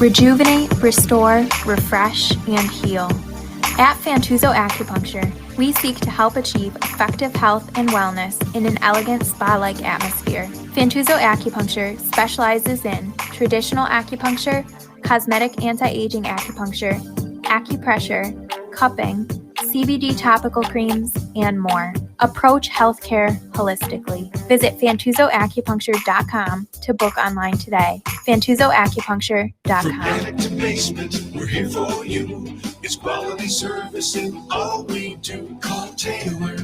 Rejuvenate, restore, refresh, and heal. At Fantuzzo Acupuncture, we seek to help achieve effective health and wellness in an elegant spa-like atmosphere. Fantuzzo Acupuncture specializes in traditional acupuncture, cosmetic anti-aging acupuncture, acupressure, cupping, CBD topical creams, and more. Approach healthcare holistically. Visit FantuzzoAcupuncture.com to book online today. FantuzzoAcupuncture.com. From attic to basement, we're here for you. It's quality service in all we do. Call Taylor.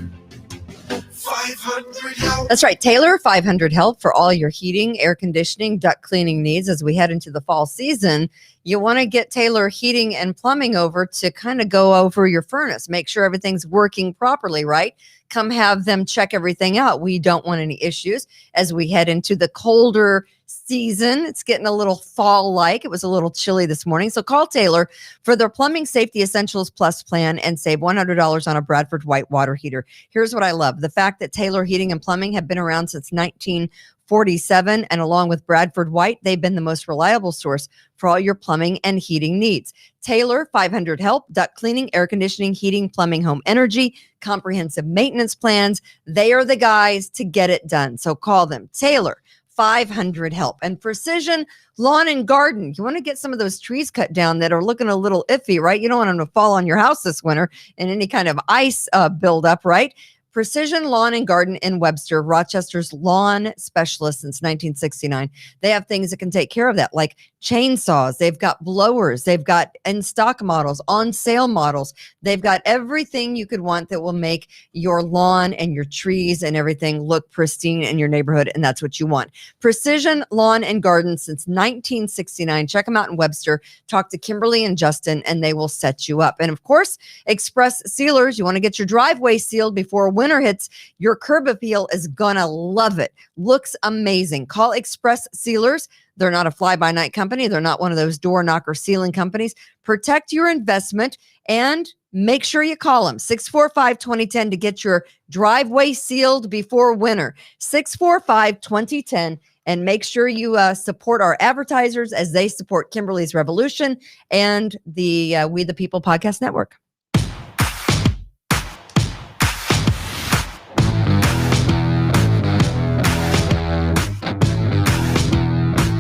500 help. That's right, Taylor 500 help for all your heating, air conditioning, duct cleaning needs as we head into the fall season. You want to get Taylor Heating and Plumbing over to kind of go over your furnace, make sure everything's working properly, right? Come have them check everything out. We don't want any issues as we head into the colder season. It's getting a little fall-like. It was a little chilly this morning. So call Taylor for their Plumbing Safety Essentials Plus plan and save $100 on a Bradford white water heater. Here's what I love. The fact that Taylor Heating and Plumbing have been around since 1947, and along with Bradford White, they've been the most reliable source for all your plumbing and heating needs. Taylor 500 help, duct cleaning, air conditioning, heating, plumbing, home energy, comprehensive maintenance plans. They are the guys to get it done. So call them. Taylor 500 help. And Precision Lawn and Garden. You want to get some of those trees cut down that are looking a little iffy, right? You don't want them to fall on your house this winter and any kind of ice buildup, right? Precision Lawn and Garden in Webster, Rochester's lawn specialist since 1969. They have things that can take care of that, like chainsaws. They've got blowers. They've got in-stock models, on-sale models. They've got everything you could want that will make your lawn and your trees and everything look pristine in your neighborhood, and that's what you want. Precision Lawn and Garden since 1969. Check them out in Webster. Talk to Kimberly and Justin, and they will set you up. And, of course, Express Sealers. You want to get your driveway sealed before winter hits. Your curb appeal is gonna love it. Looks amazing. Call Express Sealers. They're not a fly-by-night company. They're not one of those door knocker sealing companies. Protect your investment and make sure you call them. 645-2010 to get your driveway sealed before winter. 645-2010. And make sure you support our advertisers as they support Kimberly's Revolution and the We the People Podcast Network.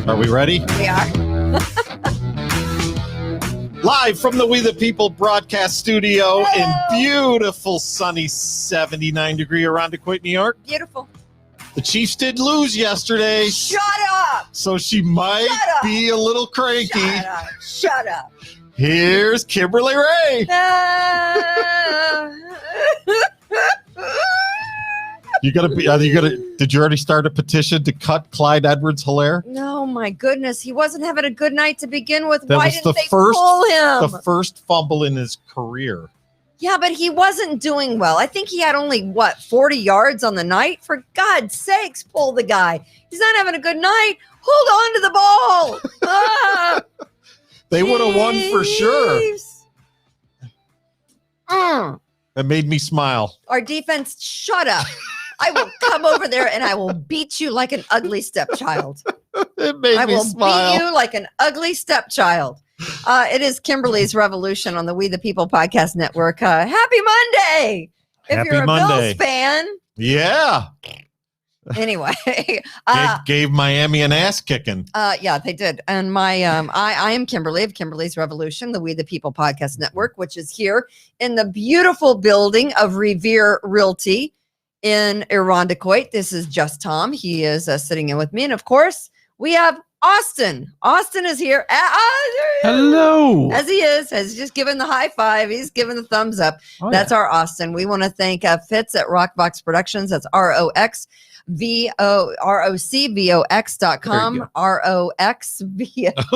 Are we ready? We are. Live from the We the People broadcast studio in beautiful sunny 79-degree Irondequoit, New York. Beautiful. The Chiefs did lose yesterday. Shut up. So she might be a little cranky. Shut up. Here's Kimberly Ray. Did you already start a petition to cut Clyde Edwards-Helaire? No, my goodness. He wasn't having a good night to begin with. That Why was didn't they pull him? The first fumble in his career. Yeah, but he wasn't doing well. I think he had only, 40 yards on the night? For God's sakes, pull the guy. He's not having a good night. Hold on to the ball. They would have won for sure. That made me smile. Our defense, shut up. I will come over there and I will beat you like an ugly stepchild. It made me smile. Beat you like an ugly stepchild. It is Kimberly's Revolution on the We the People Podcast Network. Happy Monday! If you're a Bills fan. Yeah. Anyway. Gave Miami an ass kicking. Yeah, they did. And I am Kimberly of Kimberly's Revolution, the We the People Podcast Network, which is here in the beautiful building of Revere Realty in Irondequoit. This is Just Tom. He is sitting in with me. And of course, we have Austin. Austin is here. Hello. As he is, has just given the high five. He's given the thumbs up. Oh, that's our Austin. We want to thank Fitz at Rockbox Productions. That's ROCVOX.com.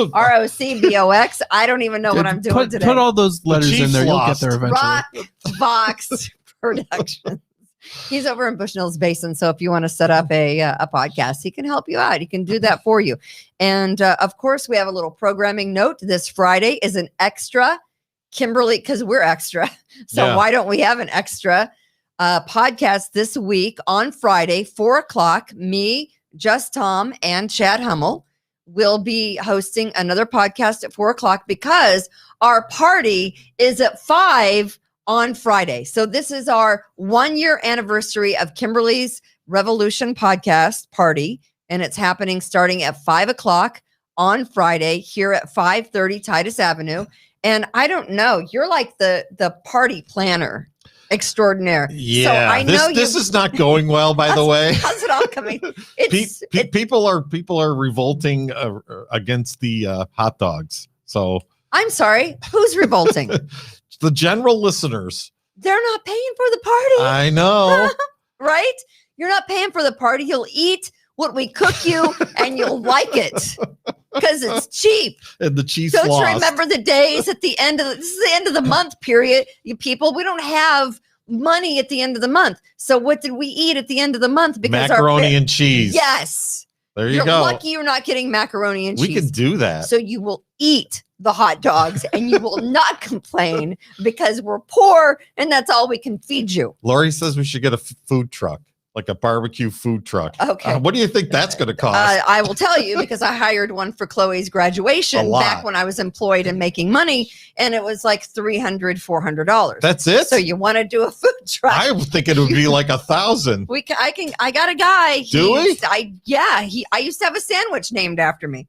ROCVOX. I don't even know what I'm doing today. Put all those letters in there. You'll get there eventually. Rockbox Productions. He's over in Bushnell's Basin. So if you want to set up a podcast, he can help you out. He can do that for you. And of course, we have a little programming note. This Friday is an extra Kimberly, because we're extra. So why don't we have an extra podcast this week on Friday, 4:00? Me, Just Tom, and Chad Hummel will be hosting another podcast at 4:00 because our party is at 5 on Friday. So this is our 1-year anniversary of Kimberly's Revolution podcast party. And it's happening starting at 5:00 on Friday here at 530 Titus Avenue. And I don't know, you're like the party planner extraordinaire. Yeah, so I know this is not going well, by the way. How's it all coming? People are revolting against the hot dogs. So I'm sorry, who's revolting? The general listeners. They're not paying for the party. I know. Right? You're not paying for the party. You'll eat what we cook you and you'll like it because it's cheap. And the cheese Don't lost. you remember the days at the end of this is the end of the month period, you people, we don't have money at the end of the month. So what did we eat at the end of the month? Because macaroni and cheese. Yes. There you You're go. lucky you're not getting macaroni and we cheese. can do that. So you will eat the hot dogs and you will not complain because we're poor and that's all we can feed you. Lori says we should get a food truck, like a barbecue food truck. Okay. What do you think that's going to cost? I will tell you because I hired one for Chloe's graduation back when I was employed and making money, and it was like $300, $400. That's it? So you want to do a food truck? I think it would be like 1,000. I got a guy. Do we? I used to have a sandwich named after me.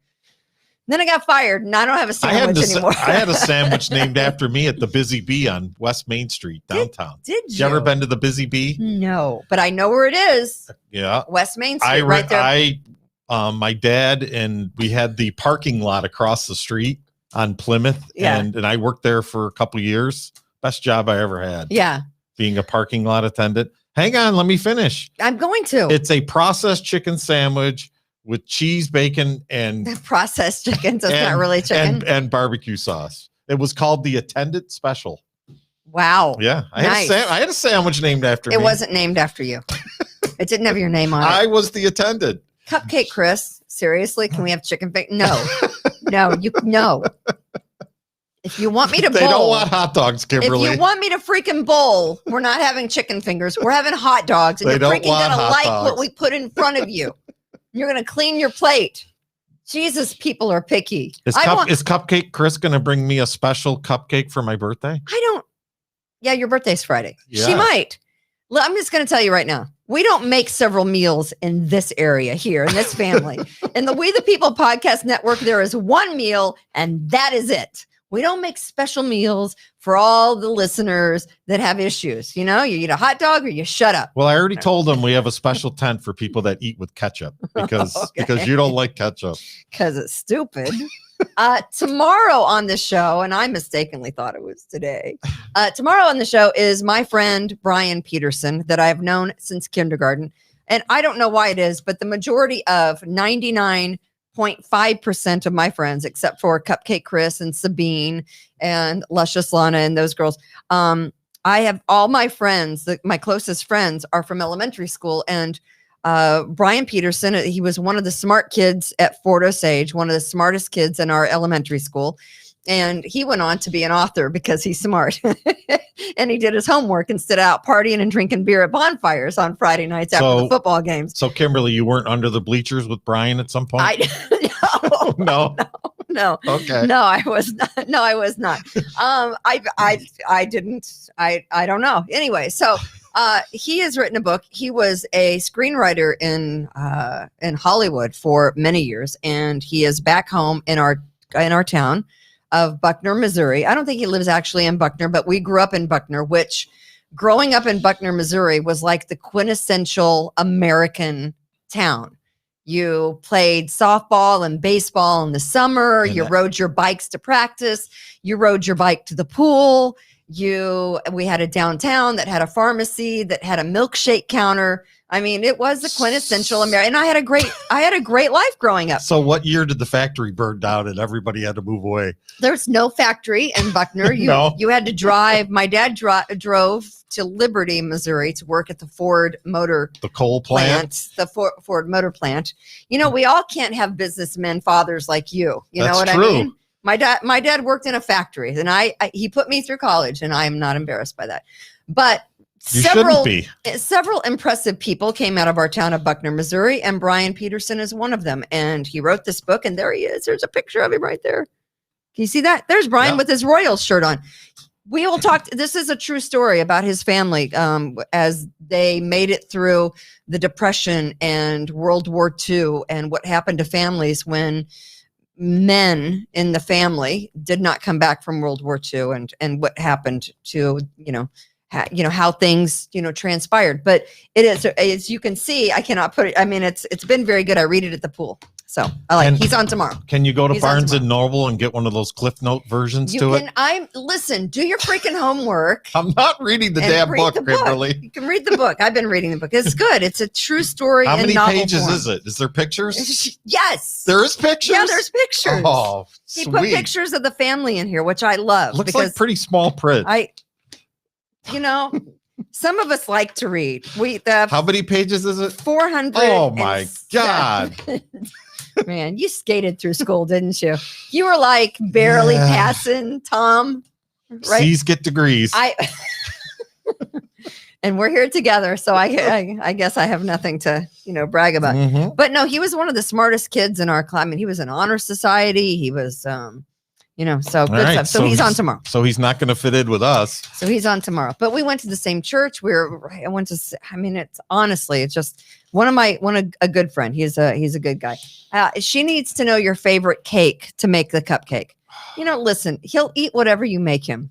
Then I got fired, and I don't have a sandwich anymore. I had a sandwich named after me at the Busy Bee on West Main Street, downtown. Did you? You ever been to the Busy Bee? No, but I know where it is. Yeah. West Main Street, right there. My dad and we had the parking lot across the street on Plymouth, and I worked there for a couple of years. Best job I ever had. Yeah. Being a parking lot attendant. Hang on, let me finish. I'm going to. It's a processed chicken sandwich with cheese, bacon, and processed chicken. So it's not really chicken. And barbecue sauce. It was called the Attendant Special. Wow. Yeah. I had a sandwich named after me. It wasn't named after you. It didn't have your name on it. I was the attendant. Cupcake Chris. Seriously, can we have chicken bacon? No. No. If you want me to bowl. They don't want hot dogs, Kimberly. If you want me to freaking bowl, we're not having chicken fingers. We're having hot dogs. And you're freaking going to like what we put in front of you. You're going to clean your plate. Jesus, people are picky. Is Cupcake Chris going to bring me a special cupcake for my birthday? Yeah, your birthday's Friday. Yeah. She might. I'm just going to tell you right now. We don't make several meals in this area here, in this family. In the We the People podcast network, there is one meal, and that is it. We don't make special meals for all the listeners that have issues. You know, you eat a hot dog or you shut up. Well, I already told them we have a special tent for people that eat with ketchup because you don't like ketchup. Because it's stupid. Tomorrow on the show, and I mistakenly thought it was today. Tomorrow on the show is my friend Brian Peterson that I've known since kindergarten. And I don't know why it is, but the majority of 99.5% of my friends, except for Cupcake Chris and Sabine and Luscious Lana and those girls, I have all my friends, my closest friends are from elementary school. And Brian Peterson, he was one of the smart kids at Fort Osage, one of the smartest kids in our elementary school. And he went on to be an author because he's smart. And he did his homework instead of out partying and drinking beer at bonfires on Friday nights after the football games. So, Kimberly, you weren't under the bleachers with Brian at some point? No. Okay. No, I was not. No, I was not. I didn't. I don't know. Anyway, so he has written a book. He was a screenwriter in Hollywood for many years, and he is back home in our town of Buckner, Missouri. I don't think he lives actually in Buckner, but we grew up in Buckner, which growing up in Buckner, Missouri was like the quintessential American town. You played softball and baseball in the summer. You rode your bikes to practice. You rode your bike to the pool. We had a downtown that had a pharmacy, that had a milkshake counter. I mean, it was the quintessential American. And I had a great life growing up. So what year did the factory burn down and everybody had to move away? There's no factory in Buckner. You had to drive. My dad drove to Liberty, Missouri to work at the Ford Motor the coal plant. The Ford Motor plant. You know, we all can't have businessmen fathers like you. You That's know what true. I mean? My dad worked in a factory, and he put me through college, and I am not embarrassed by that. But shouldn't be. Several impressive people came out of our town of Buckner, Missouri, and Brian Peterson is one of them. And he wrote this book, and there he is. There's a picture of him right there. Can you see that? There's Brian with his Royals shirt on. We will talk. This is a true story about his family as they made it through the Depression and World War II and what happened to families when men in the family did not come back from World War II and what happened to, how things, transpired. But it is, as you can see, I cannot put it. I mean, it's been very good. I read it at the pool. So he's on tomorrow. Can you go to Barnes and Noble and get one of those Cliff Note versions it? Listen, do your freaking homework. I'm not reading the damn book, Kimberly. You can read the book. I've been reading the book. It's good. It's a true story. How many pages form. Is it? Is there pictures? Yes. There is pictures? Yeah, there's pictures. Oh, he put pictures of the family in here, which I love. Looks like pretty small print. Some of us like to read. How many pages is it? 400. Oh my God. Man, you skated through school, didn't you? You were like barely passing Tom, right? C's get degrees. And we're here together, so I guess I have nothing to brag about. Mm-hmm. But no, he was one of the smartest kids in our class. I mean, he was in honor society. He was, so good stuff. So he's on tomorrow. So he's not going to fit in with us. So he's on tomorrow. But we went to the same church. It's honestly, it's just a good friend. He's a good guy. She needs to know your favorite cake to make the cupcake. Listen, he'll eat whatever you make him.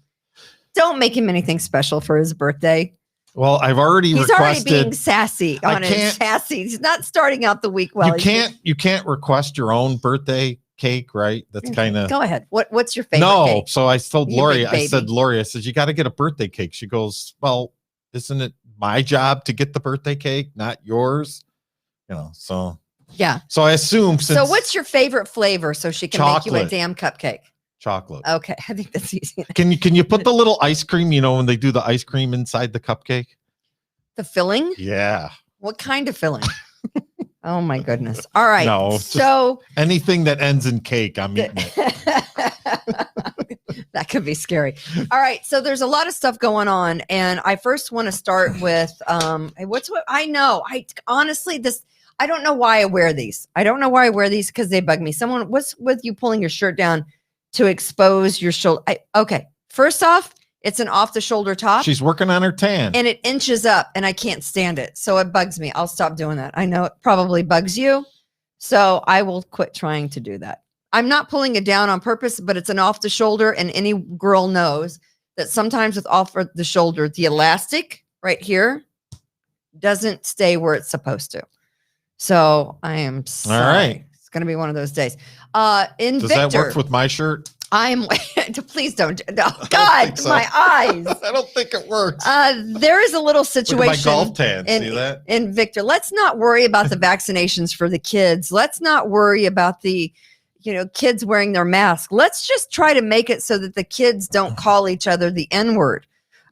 Don't make him anything special for his birthday. Well, I've already He's requested. Already being sassy on his chassis. He's not starting out the week well. You can't request your own birthday cake, right? That's kind of. Go ahead. What's your favorite cake? So I told Lori, I said, you got to get a birthday cake. She goes, well, isn't it my job to get the birthday cake, not yours? So. Yeah. So I assume. So what's your favorite flavor so she can make you a damn cupcake? Chocolate. Okay. I think that's easy. Can you put the little ice cream, when they do the ice cream inside the cupcake? The filling? Yeah. What kind of filling? Oh my goodness. All right. No. So anything that ends in cake, I'm eating it. That could be scary. All right. So there's a lot of stuff going on. And I first want to start with I know. I don't know why I wear these. I don't know why I wear these because they bug me. What's with you pulling your shirt down to expose your shoulder? Okay. First off, it's an off the shoulder top. She's working on her tan. And it inches up and I can't stand it. So it bugs me. I'll stop doing that. I know it probably bugs you. So I will quit trying to do that. I'm not pulling it down on purpose, but it's an off the shoulder. And any girl knows that sometimes with off the shoulder, the elastic right here doesn't stay where it's supposed to. So I am sorry. All right. It's going to be one of those days. Does that work with my shirt? Please don't. Oh, God, my eyes. I don't think it works. There is a little situation. Look at my golf tan. See that? In Victor, let's not worry about the vaccinations for the kids. Let's not worry about the, kids wearing their mask. Let's just try to make it so that the kids don't call each other the N-word.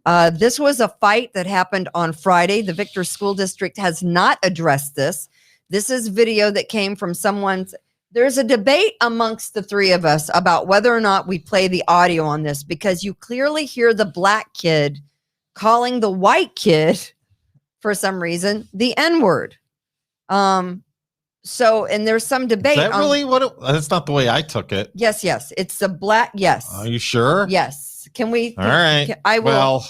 This was a fight that happened on Friday. The Victor School District has not addressed this. This is video that came from someone's. There's a debate amongst the three of us about whether or not we play the audio on this because you clearly hear the black kid calling the white kid for some reason the N-word. So, and there's some debate. Is that really that's not the way I took it. Yes. It's the black. Yes. Are you sure? Yes. Can we? All right. I will. Well,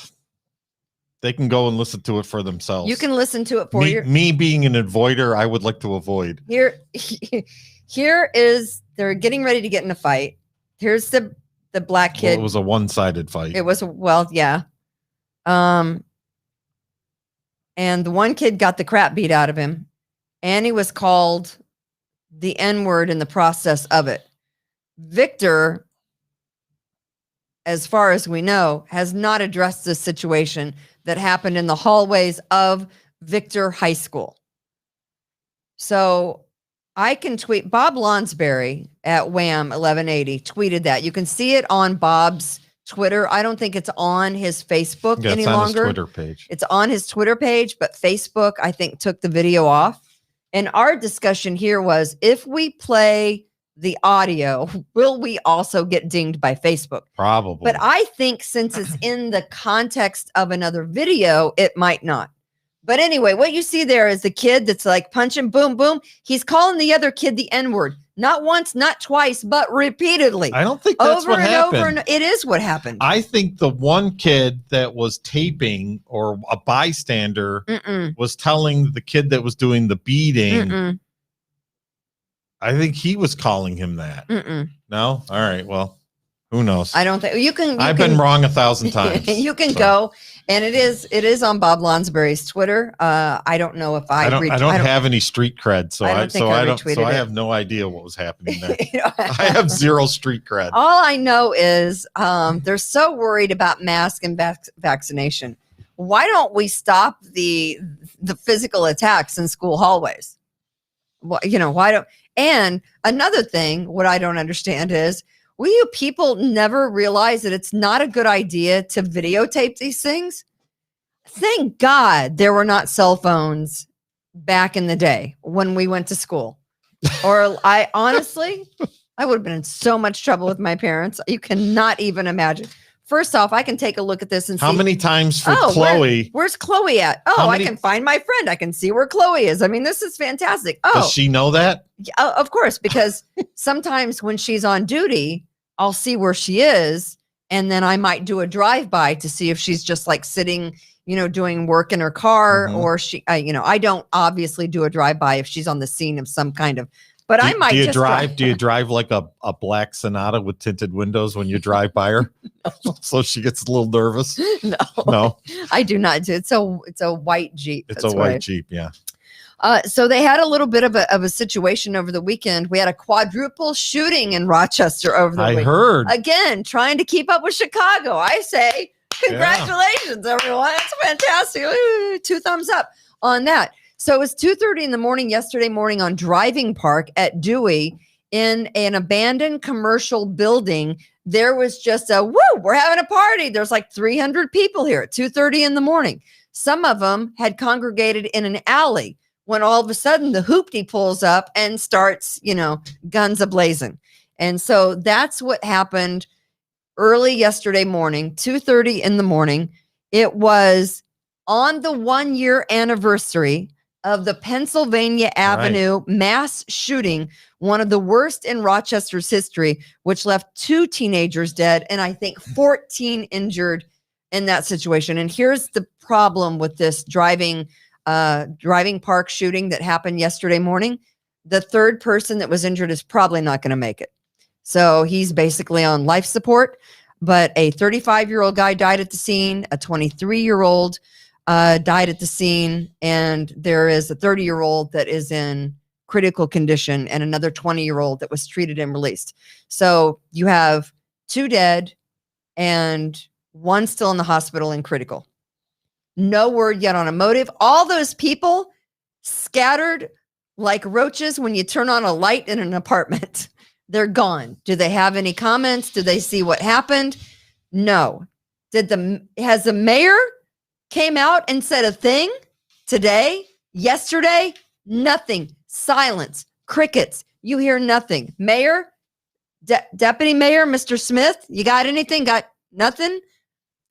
they can go and listen to it for themselves. You can listen to it for me being an avoider, I would like to avoid. Here is, they're getting ready to get in a fight. Here's the black kid. Well, it was a one-sided fight. It was, yeah. And the one kid got the crap beat out of him. And he was called the N-word in the process of it. Victor, as far as we know, has not addressed this situation that happened in the hallways of Victor High School. So I can tweet. Bob Lonsberry at Wham 1180 tweeted that. You can see it on Bob's Twitter. I don't think it's on his Facebook any longer. It's on his Twitter page. It's on his Twitter page, but Facebook, I think, took the video off. And our discussion here was, if we play the audio, will we also get dinged by Facebook? Probably. But I think since it's in the context of another video, it might not. But anyway, what you see there is the kid that's like punching, boom, boom. He's calling the other kid the N-word. Not once, not twice, but repeatedly. I don't think that's over what and happened. over and it is what happened. I think the one kid that was taping, or a bystander, was telling the kid that was doing the beating. I think he was calling him that. No? All right. Well, who knows? I don't think you can. I've been wrong 1,000 times. You can go, and it is on Bob Lonsberry's Twitter. I don't know if I don't have any street cred, so I I have no idea what was happening there. I have zero street cred. All I know is they're so worried about mask and vaccination. Why don't we stop the physical attacks in school hallways? Well, why don't? And another thing, what I don't understand is, will you people never realize that it's not a good idea to videotape these things? Thank God there were not cell phones back in the day when we went to school. Or I honestly would have been in so much trouble with my parents. You cannot even imagine. First off, I can take a look at this and see. How many times for Chloe? Where's Chloe at? I can find my friend. I can see where Chloe is. I mean, this is fantastic. Does she know that? Of course, because sometimes when she's on duty, I'll see where she is. And then I might do a drive-by to see if she's just like sitting, doing work in her car, or she, I don't obviously do a drive-by if she's on the scene of some kind of. But I might. Do you drive like a black Sonata with tinted windows when you drive by her? No. So she gets a little nervous. No, I do not. It's a white Jeep. It's a white Jeep. Yeah. So they had a little bit of a situation over the weekend. We had a quadruple shooting in Rochester over the weekend. I heard. Again, trying to keep up with Chicago. I say, congratulations, everyone. It's fantastic. Ooh, 2 thumbs up on that. So it was 2:30 in the morning yesterday morning on Driving Park at Dewey in an abandoned commercial building. There was just we're having a party. There's like 300 people here at 2:30 in the morning. Some of them had congregated in an alley when all of a sudden the hoopty pulls up and starts, guns a-blazing. And so that's what happened early yesterday morning, 2:30 in the morning. It was on the 1-year anniversary of the Pennsylvania Avenue mass shooting, one of the worst in Rochester's history, which left 2 teenagers dead and I think 14 injured in that situation. And here's the problem with this driving park shooting that happened yesterday morning. The third person that was injured is probably not going to make it. So he's basically on life support, but a 35-year-old guy died at the scene, a 23-year-old died at the scene, and there is a 30-year-old that is in critical condition and another 20-year-old that was treated and released. So you have 2 dead and 1 still in the hospital in critical. No word yet on a motive. All those people scattered like roaches when you turn on a light in an apartment. They're gone. Do they have any comments? Do they see what happened? No. Has the mayor came out and said a thing today, yesterday? Nothing. Silence. Crickets. You hear nothing. Mayor, Deputy Mayor, Mr. Smith, you got anything? Got nothing?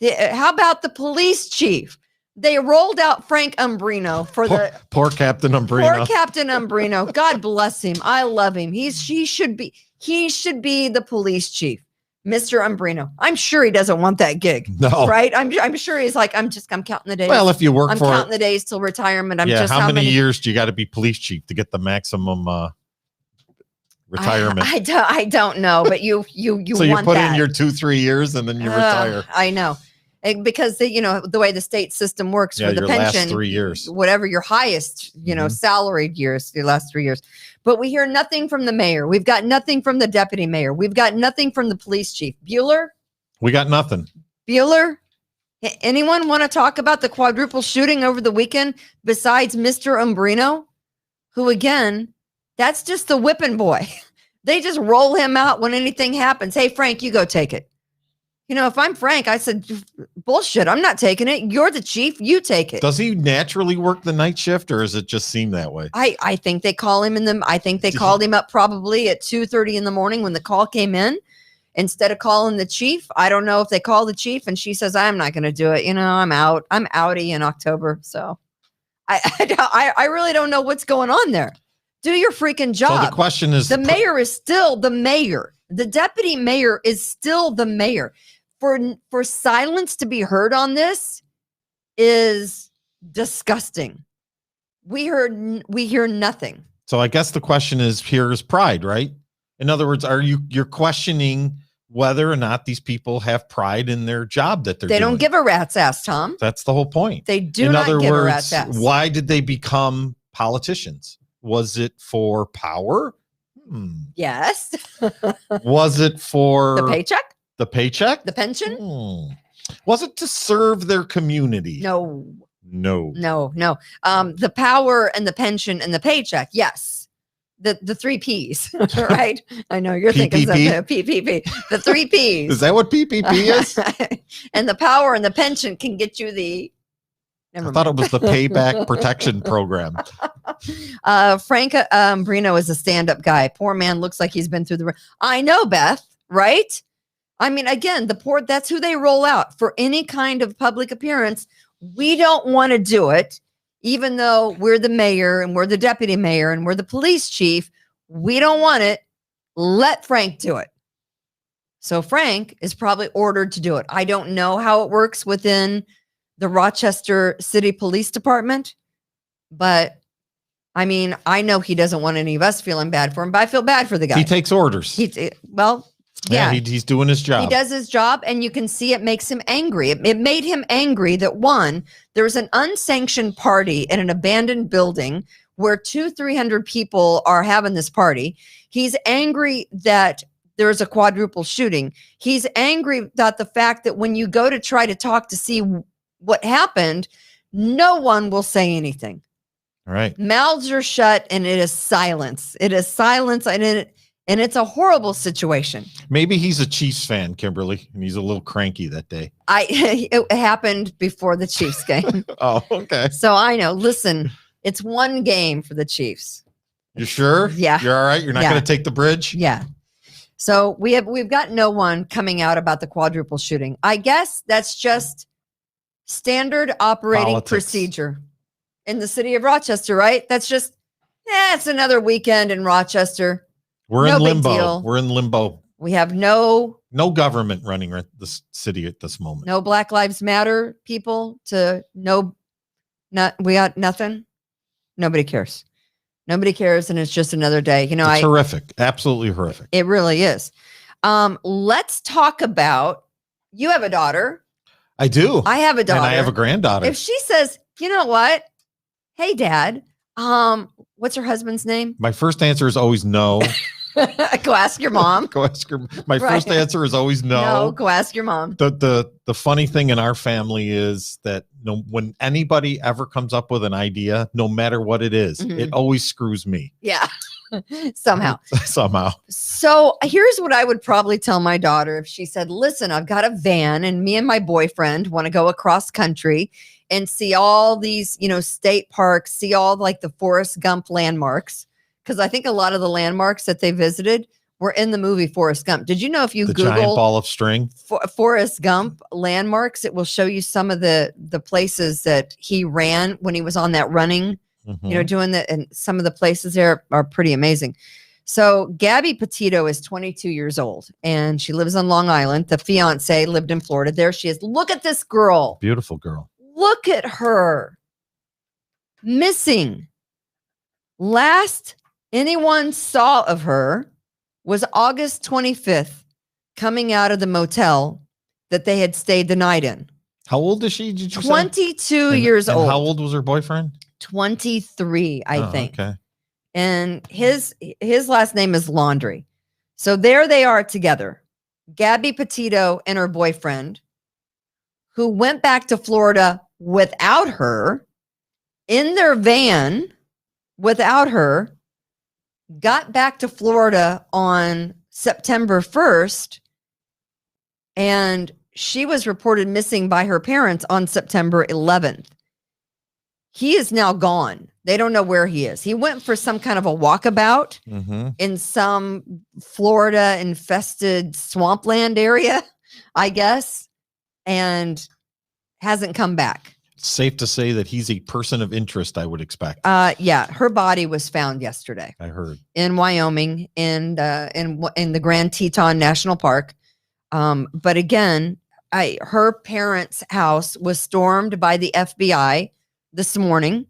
How about the police chief? They rolled out Frank Umbrino for poor Captain Umbrino. Poor Captain Umbrino. God bless him. I love him. He should be the police chief. Mr. Umbrino. I'm sure he doesn't want that gig. No. Right? I'm sure he's like, I'm counting the days. Well, if you work I'm counting the days till retirement. How many years do you got to be police chief to get the maximum retirement? I don't know, but you so you put in your 2-3 years and then you retire. I know. Because the way the state system works for the pension, last 3 years, whatever your highest, salaried years, your last 3 years. But we hear nothing from the mayor. We've got nothing from the deputy mayor. We've got nothing from the police chief. Bueller? We got nothing. Bueller? Anyone want to talk about the quadruple shooting over the weekend besides Mr. Umbrino? Who, again, that's just the whipping boy. They just roll him out when anything happens. Hey, Frank, you go take it. if I'm Frank, I said, bullshit, I'm not taking it. You're the chief. You take it. Does he naturally work the night shift, or does it just seem that way? I think they call him I think they called him up probably at 2:30 in the morning when the call came in. Instead of calling the chief, I don't know if they call the chief and she says, I'm not going to do it. I'm out. I'm outie in October. So I really don't know what's going on there. Do your freaking job. So the question is, the mayor is still the mayor. The deputy mayor is still the mayor. For silence to be heard on this is disgusting. We hear nothing. So I guess the question is, here's pride, right? In other words, you're questioning whether or not these people have pride in their job that they're doing. They don't give a rat's ass, Tom. That's the whole point. They do not give a rat's ass. Why did they become politicians? Was it for power? Yes. Was it for the paycheck? The paycheck? The pension? Was it to serve their community? No. The power and the pension and the paycheck. Yes. The 3 P's, right? I know you're thinking something. PPP. The 3 P's. Is that what PPP is? And the power and the pension can get you the. I thought it was the payback protection program. Frank Brino is a stand-up guy. Poor man looks like he's been through the. I know, Beth. Right? I mean, again, that's who they roll out for any kind of public appearance. We don't want to do it. Even though we're the mayor and we're the deputy mayor and we're the police chief, we don't want it. Let Frank do it. So Frank is probably ordered to do it. I don't know how it works within the Rochester City Police Department, but I mean, I know he doesn't want any of us feeling bad for him, but I feel bad for the guy. He takes orders. Yeah, he's doing his job. He does his job, and you can see it makes him angry. It made him angry that, one, there's an unsanctioned party in an abandoned building where 200-300 people are having this party. He's angry that there's a quadruple shooting. He's angry about the fact that when you go to try to talk to see what happened, no one will say anything. All right. Mouths are shut, and it is silence. It is silence, and it's a horrible situation. Maybe he's a Chiefs fan, Kimberly, and he's a little cranky that day. It happened before the Chiefs game. Oh, okay. So I know. Listen, it's one game for the Chiefs. You sure? Yeah. You're all right? You're not going to take the bridge? Yeah. So we've got no one coming out about the quadruple shooting. I guess that's just standard operating procedure in the city of Rochester, right? That's just, it's another weekend in Rochester. We're in limbo. We're in limbo. We have no government running the city at this moment. No Black Lives Matter people we got nothing. Nobody cares. Nobody cares. And it's just another day. It's horrific. Absolutely horrific. It really is. Let's talk about, you have a daughter. I do. I have a daughter. And I have a granddaughter. If she says, you know what? Hey, Dad, what's her husband's name? My first answer is always no. Go ask your mom. Go ask her. My first answer is always no. No, go ask your mom. The funny thing in our family is that when anybody ever comes up with an idea, no matter what it is, it always screws me. Yeah. Somehow. So here's what I would probably tell my daughter if she said, listen, I've got a van and me and my boyfriend want to go across country and see all these, state parks, see all like the Forrest Gump landmarks. Because I think a lot of the landmarks that they visited were in the movie Forrest Gump. Did you know if you Google giant ball of string Forrest Gump landmarks, it will show you some of the places that he ran when he was on that running, doing that. And some of the places there are pretty amazing. So Gabby Petito is 22 years old and she lives on Long Island. The fiance lived in Florida. There she is. Look at this girl. Beautiful girl. Look at her. Missing. Last anyone saw of her was August 25th, coming out of the motel that they had stayed the night in. How old is she? Did you 22 years old. How old was her boyfriend? 23, I think. Okay. And his last name is Laundry. So there they are together. Gabby Petito and her boyfriend, who went back to Florida without her, in their van without her, got back to Florida on September 1st and she was reported missing by her parents on September 11th. He is now gone. They don't know where he is. He went for some kind of a walkabout in some Florida infested swampland area, I guess, and hasn't come back. Safe to say that he's a person of interest, I would expect. Yeah, her body was found yesterday. I heard in Wyoming, in the Grand Teton National Park. But again, her parents' house was stormed by the FBI this morning.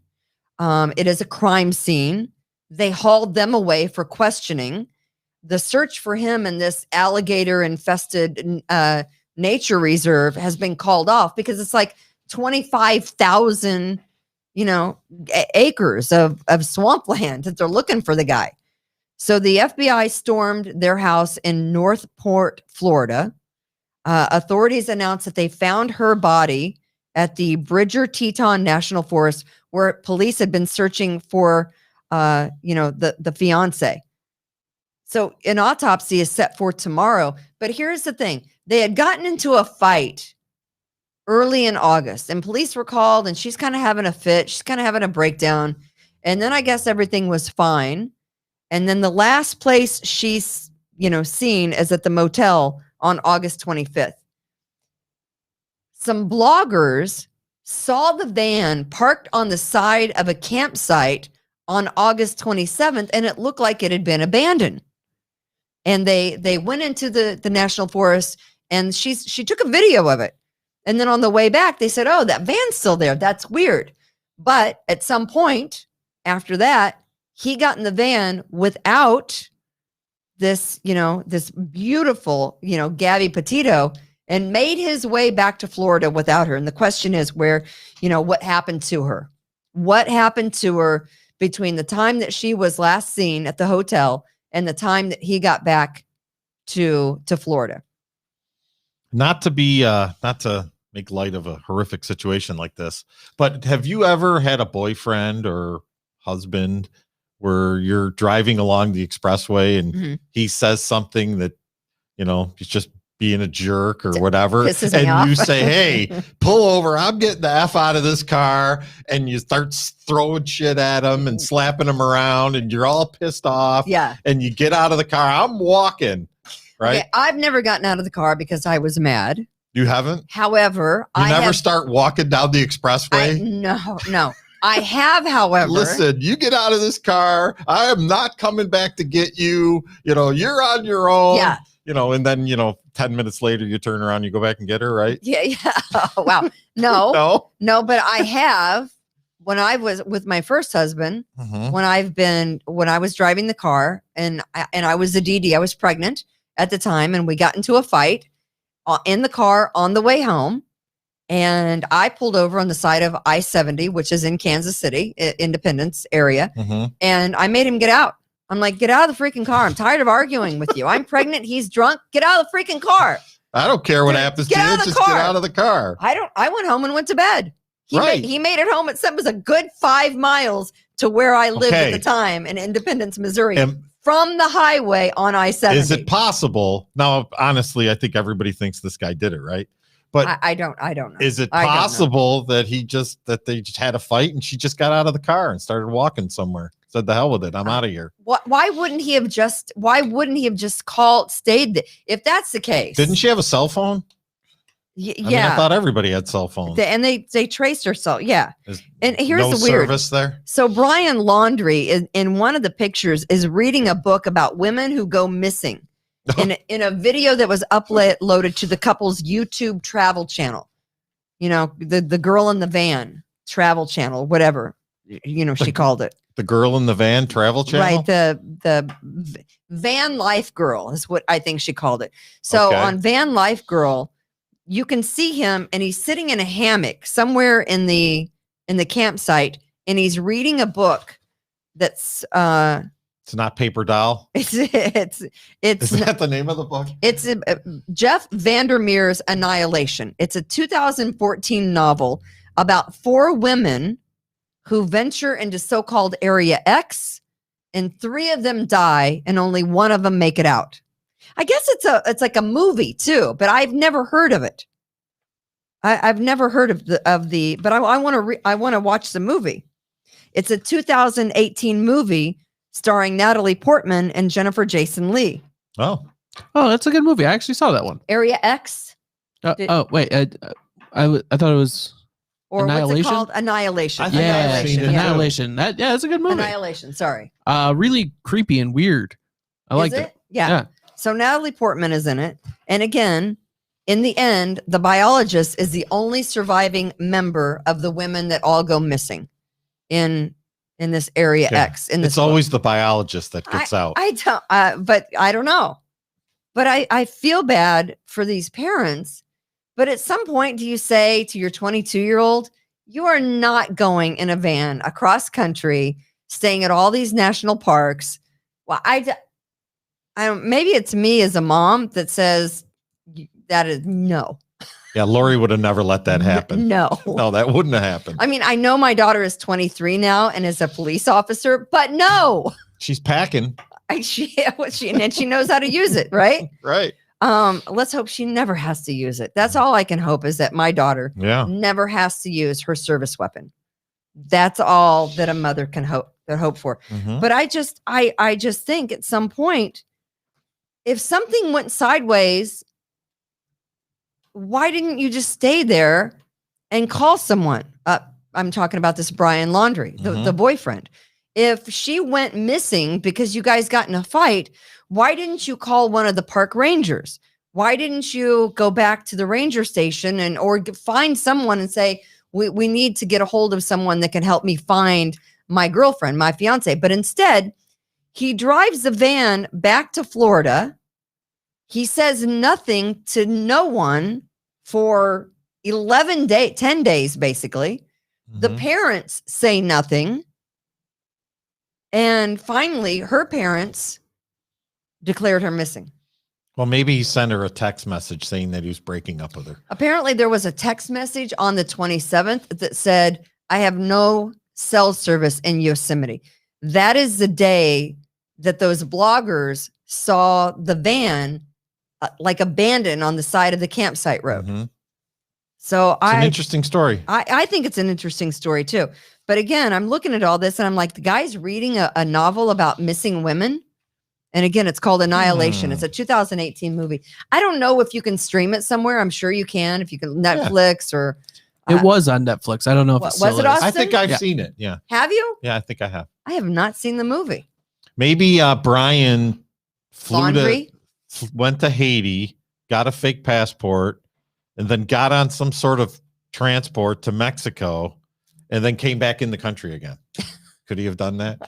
It is a crime scene. They hauled them away for questioning. The search for him in this alligator infested nature reserve has been called off because it's like 25,000, acres of swampland that they're looking for the guy. So the FBI stormed their house in Northport, Florida. Authorities announced that they found her body at the Bridger Teton National Forest, where police had been searching for, the fiance. So an autopsy is set for tomorrow. But here's the thing. They had gotten into a fight early in August, and police were called, and she's kind of having a fit. She's kind of having a breakdown. And then I guess everything was fine. And then the last place she's, seen is at the motel on August 25th. Some bloggers saw the van parked on the side of a campsite on August 27th, and it looked like it had been abandoned. And they went into the national forest, and she took a video of it. And then on the way back, they said, oh, that van's still there. That's weird. But at some point after that, he got in the van without this, this beautiful, Gabby Petito, and made his way back to Florida without her. And the question is what happened to her? What happened to her between the time that she was last seen at the hotel and the time that he got back to Florida? Not to make light of a horrific situation like this, but have you ever had a boyfriend or husband where you're driving along the expressway and he says something that, he's just being a jerk or whatever, and you say, hey, pull over, I'm getting the F out of this car, and you start throwing shit at him and slapping him around, and you're all pissed off, and you get out of the car, I'm walking, right? Okay, I've never gotten out of the car because I was mad. You haven't? However, you never start walking down the expressway? No. I have, however. Listen, you get out of this car. I am not coming back to get you. You're on your own. Yeah. And then, 10 minutes later, you turn around, you go back and get her, right? Yeah. Oh, wow. No, but I have, when I was with my first husband, when I was driving the car and I was a DD, I was pregnant at the time, and we got into a fight in the car on the way home. And I pulled over on the side of I-70, which is in Kansas City, Independence area. And I made him get out. I'm like, get out of the freaking car. I'm tired of arguing with you. I'm pregnant. He's drunk. Get out of the freaking car. I don't care what happens to you. Just get out of the car. I went home and went to bed. He made it home. It was a good 5 miles to where I lived at the time in Independence, Missouri. From the highway on I-70. Is it possible? Now, honestly, I think everybody thinks this guy did it, right? But I don't know. Is it possible that they just had a fight and she just got out of the car and started walking somewhere? Said the hell with it. I'm out of here. Why wouldn't he have just stayed? If that's the case. Didn't she have a cell phone? Yeah. I thought everybody had cell phones. And they traced her cell. Yeah. And here's no the weird service there. So Brian Laundrie in one of the pictures is reading a book about women who go missing. In a video that was uploaded to the couple's YouTube travel channel, the girl in the van travel channel, whatever, she called it. The girl in the van travel channel? Right. The Van Life Girl is what I think she called it. So on Van Life Girl, you can see him and he's sitting in a hammock somewhere in the campsite, and he's reading a book that's, it's not Paper Doll. It's Is that the name of the book? It's Jeff Vandermeer's Annihilation. It's a 2014 novel about 4 women who venture into so-called Area X, and 3 of them die, and only 1 of them make it out. I guess it's like a movie too, but I've never heard of it. I've never heard of the, but I want to watch the movie. It's a 2018 movie starring Natalie Portman and Jennifer Jason Leigh. Oh, that's a good movie. I actually saw that one. Area X. Wait, I thought it was Annihilation. What's it called? Annihilation. Annihilation. That's a good movie. Annihilation. Sorry. Really creepy and weird. I liked it. Yeah. So Natalie Portman is in it, and again, in the end, the biologist is the only surviving member of the women that all go missing in this Area X. In this, it's always the biologist that gets out. But I don't know. But I feel bad for these parents. But at some point, do you say to your 22-year-old, you are not going in a van across country, staying at all these national parks? Well, I don't. Maybe it's me as a mom that says that is no. Yeah, Lori would have never let that happen. No, that wouldn't have happened. I mean, I know my daughter is 23 now and is a police officer, but no, she's packing. She knows how to use it, right? Right. Let's hope she never has to use it. That's all I can hope, is that my daughter never has to use her service weapon. That's all that a mother can hope for. Mm-hmm. But I just think at some point, if something went sideways, why didn't you just stay there and call someone? I'm talking about this Brian Laundrie, the boyfriend. If she went missing because you guys got in a fight, why didn't you call one of the park rangers? Why didn't you go back to the ranger station or find someone and say, we need to get a hold of someone that can help me find my girlfriend, my fiance? But instead, he drives the van back to Florida. He says nothing to no one for 10 days, basically. Mm-hmm. The parents say nothing. And finally, her parents declared her missing. Well, maybe he sent her a text message saying that he was breaking up with her. Apparently, there was a text message on the 27th that said, I have no cell service in Yosemite. That is the day that those bloggers saw the van like abandoned on the side of the campsite road. Mm-hmm. So it's an interesting story. I think it's an interesting story too. But again, I'm looking at all this and I'm like, the guy's reading a novel about missing women. And again, it's called Annihilation. It's a 2018 movie. I don't know if you can stream it somewhere. I'm sure you can, if you can Netflix or. It was on Netflix. I don't know if it still was. It is. Austin? I think I've seen it. Yeah. Have you? Yeah, I think I have. I have not seen the movie. Maybe Brian went to Haiti, got a fake passport, and then got on some sort of transport to Mexico, and then came back in the country again. Could he have done that?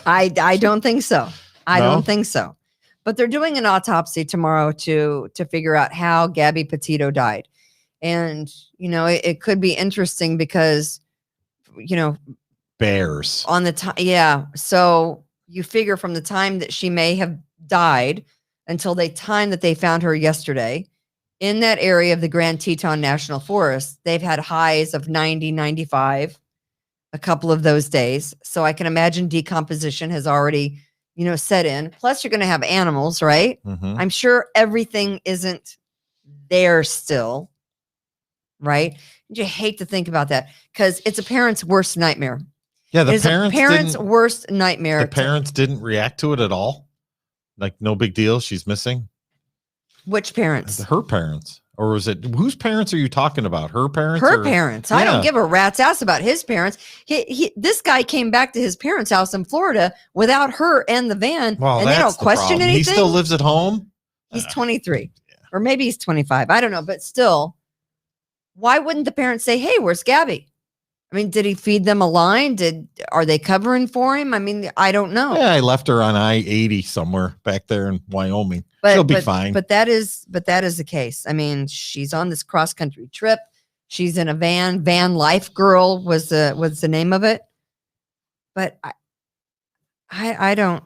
I don't think so. I don't think so. But they're doing an autopsy tomorrow to figure out how Gabby Petito died. And, it could be interesting because, bears on the time. Yeah. So you figure from the time that she may have died until the time that they found her yesterday in that area of the Grand Teton National Forest, they've had highs of 90, 95, a couple of those days. So I can imagine decomposition has already, set in. Plus you're going to have animals, right? Mm-hmm. I'm sure everything isn't there still. Right? You hate to think about that because it's a parent's worst nightmare. Yeah, the parents' worst nightmare. The parents didn't react to it at all. Like, no big deal. She's missing. Which parents? Her parents, or was it whose parents are you talking about? Her parents. Her parents. Yeah. I don't give a rat's ass about his parents. This guy came back to his parents' house in Florida without her and the van, and they don't question anything. He still lives at home. He's 23, or maybe he's 25. I don't know, but still. Why wouldn't the parents say, hey, where's Gabby? I mean, did he feed them a line? Are they covering for him? I mean, I don't know. Yeah, I left her on I-80 somewhere back there in Wyoming. She'll be fine. But that is the case. I mean, she's on this cross-country trip. She's in a van. Van Life Girl was the name of it. But I don't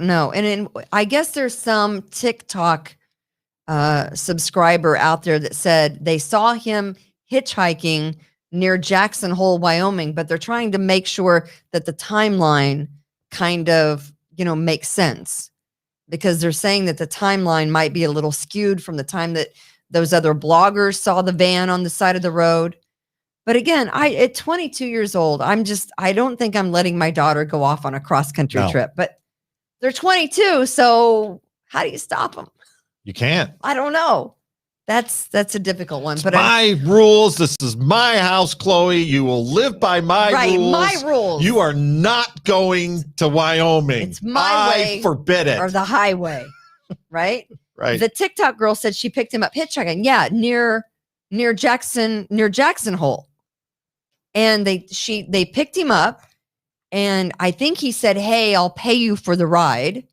know. And I guess there's some TikTok subscriber out there that said they saw him hitchhiking near Jackson Hole, Wyoming, but they're trying to make sure that the timeline kind of, makes sense, because they're saying that the timeline might be a little skewed from the time that Those other bloggers saw the van on the side of the road. But again, at 22 years old, I don't think I'm letting my daughter go off on a cross-country trip. But they're 22, so how do you stop them? You can't. I don't know. That's a difficult one. But my rules. This is my house, Chloe. You will live by my rules. My rules. You are not going to Wyoming. It's my way. I forbid it. Or the highway, right? Right. The TikTok girl said she picked him up hitchhiking. Yeah, near Jackson Hole. And they picked him up, and I think he said, "Hey, I'll pay you for the ride."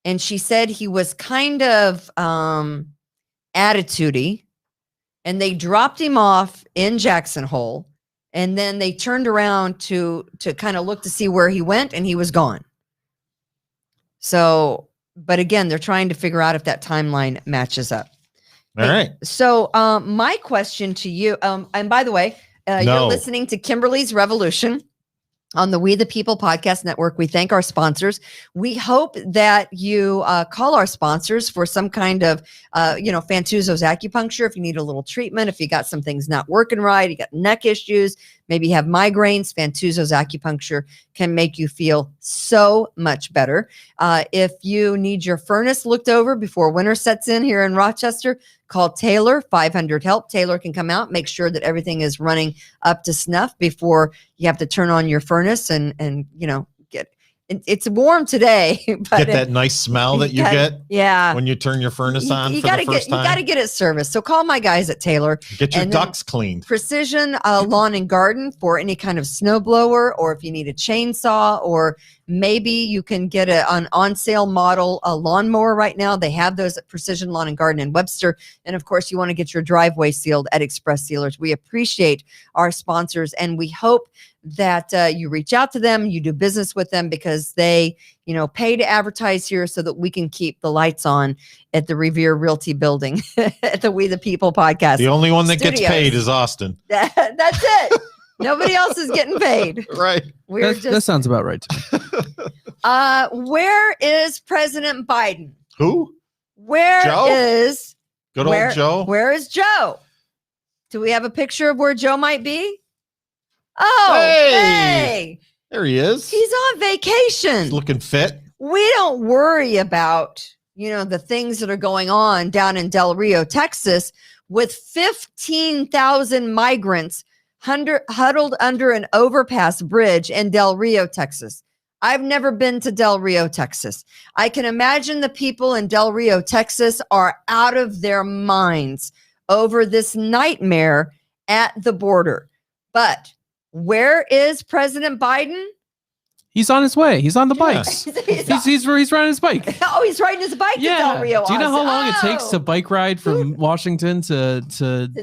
And she said he was kind of attitude-y, and they dropped him off in Jackson Hole, and then they turned around to kind of look to see where he went, and he was gone. So, but again, they're trying to figure out if that timeline matches up. All right. So, my question to you, and by the way, you're listening to Kimberly's Revolution on the We the People podcast network. We thank our sponsors. We hope that you call our sponsors for some kind of, Fantuzzo's acupuncture. If you need a little treatment, if you got some things not working right, you got neck issues, maybe you have migraines, Fantuzzo's acupuncture can make you feel so much better. If you need your furnace looked over before winter sets in here in Rochester, call Taylor, 500-HELP. Taylor can come out, make sure that everything is running up to snuff before you have to turn on your furnace and get it's warm today. But get that nice smell that you get when you turn your furnace on for the first time. You got to get it serviced. So call my guys at Taylor. Get your ducts cleaned. Precision Lawn and Garden for any kind of snowblower, or if you need a chainsaw, or maybe you can get an on-sale model lawnmower right now. They have those at Precision Lawn and Garden in Webster. And of course, you want to get your driveway sealed at Express Sealers. We appreciate our sponsors, and we hope that you reach out to them, you do business with them, because they, pay to advertise here so that we can keep the lights on at the Revere Realty building at the We the People podcast. The only one that gets paid is Austin. That's it. Nobody else is getting paid. Right. That sounds about right. Where is President Biden? Who? Where Joe? is good old Joe? Where is Joe? Do we have a picture of where Joe might be? Oh, hey. There he is. He's on vacation. He's looking fit. We don't worry about, the things that are going on down in Del Rio, Texas, with 15,000 migrants huddled under an overpass bridge in Del Rio, Texas. I've never been to Del Rio, Texas. I can imagine the people in Del Rio, Texas are out of their minds over this nightmare at the border. But where is President Biden? He's on his way. He's on the bikes. He's riding his bike. Oh, he's riding his bike to Del Rio. Do you know how long it takes to bike ride from Washington to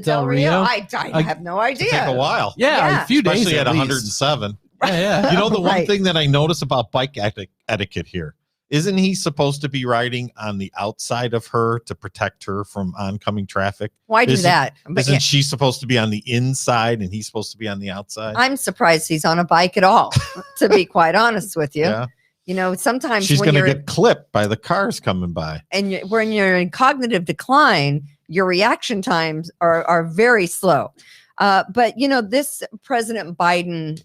Del Rio? I have no idea. It take a while. Yeah, a few days. Especially at 107. Yeah. You know, the one thing that I notice about bike etiquette here, isn't he supposed to be riding on the outside of her to protect her from oncoming traffic? Why do that? Isn't she supposed to be on the inside and he's supposed to be on the outside? I'm surprised he's on a bike at all, to be quite honest with you. Yeah. Sometimes she's going to get clipped by the cars coming by. And when you're in cognitive decline, your reaction times are very slow. But this President Biden,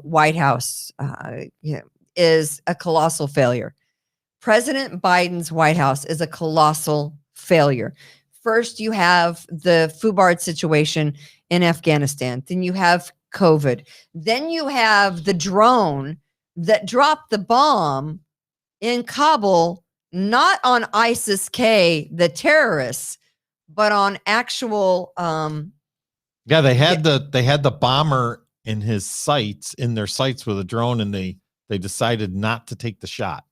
White House, is a colossal failure. President Biden's White House is a colossal failure. First, you have the FUBARD situation in Afghanistan. Then you have COVID. Then you have the drone that dropped the bomb in Kabul, not on ISIS-K, the terrorists, but on actual. Yeah, they had the bomber in their sights with a drone, and they decided not to take the shot.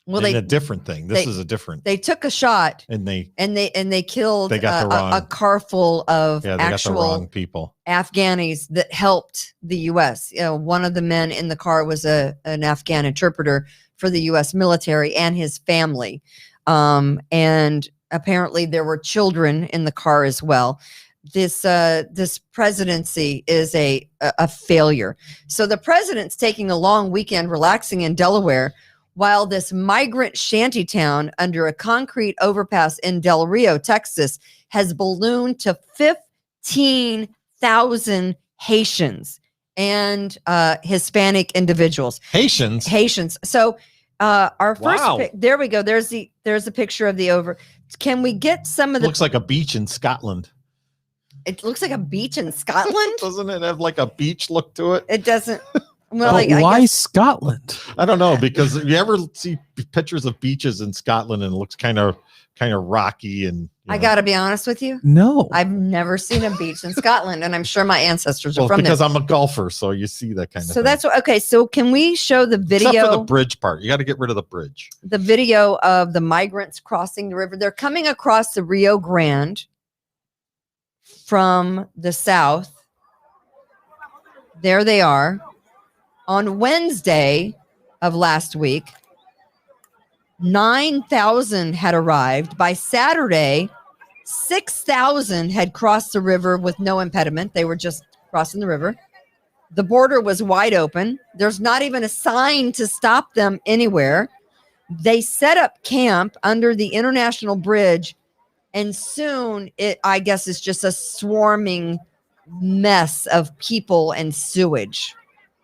Well, a different thing. This is a different. They took a shot, and they killed. They got a car full of actual got the wrong people, Afghanis that helped the U.S. One of the men in the car was an Afghan interpreter for the U.S. military and his family, and apparently there were children in the car as well. This presidency is a failure. So the president's taking a long weekend relaxing in Delaware while this migrant shantytown under a concrete overpass in Del Rio, Texas, has ballooned to 15,000 Haitians and Hispanic individuals. Haitians. So our first Wow. there we go. There's a picture of the over. Can we get some of the Looks like a beach in Scotland. It looks like a beach in Scotland. Doesn't it have like a beach look to it? It doesn't. Well, But I why guess, Scotland? I don't know, because you ever see pictures of beaches in Scotland and it looks kind of rocky and I got to be honest with you. No. I've never seen a beach in Scotland, and I'm sure my ancestors are from because there. I'm a golfer, so you see that kind of So thing. that's okay. So can we show the Except for the video? bridge part. You got to get rid of the bridge. The video of the migrants crossing the river. They're coming across the Rio Grande from the south. There they are. On Wednesday of last week, 9,000 had arrived. By Saturday, 6,000 had crossed the river with no impediment. They were just crossing the river. The border was wide open. There's not even a sign to stop them anywhere. They set up camp under the international bridge, and soon I guess it's just a swarming mess of people and sewage.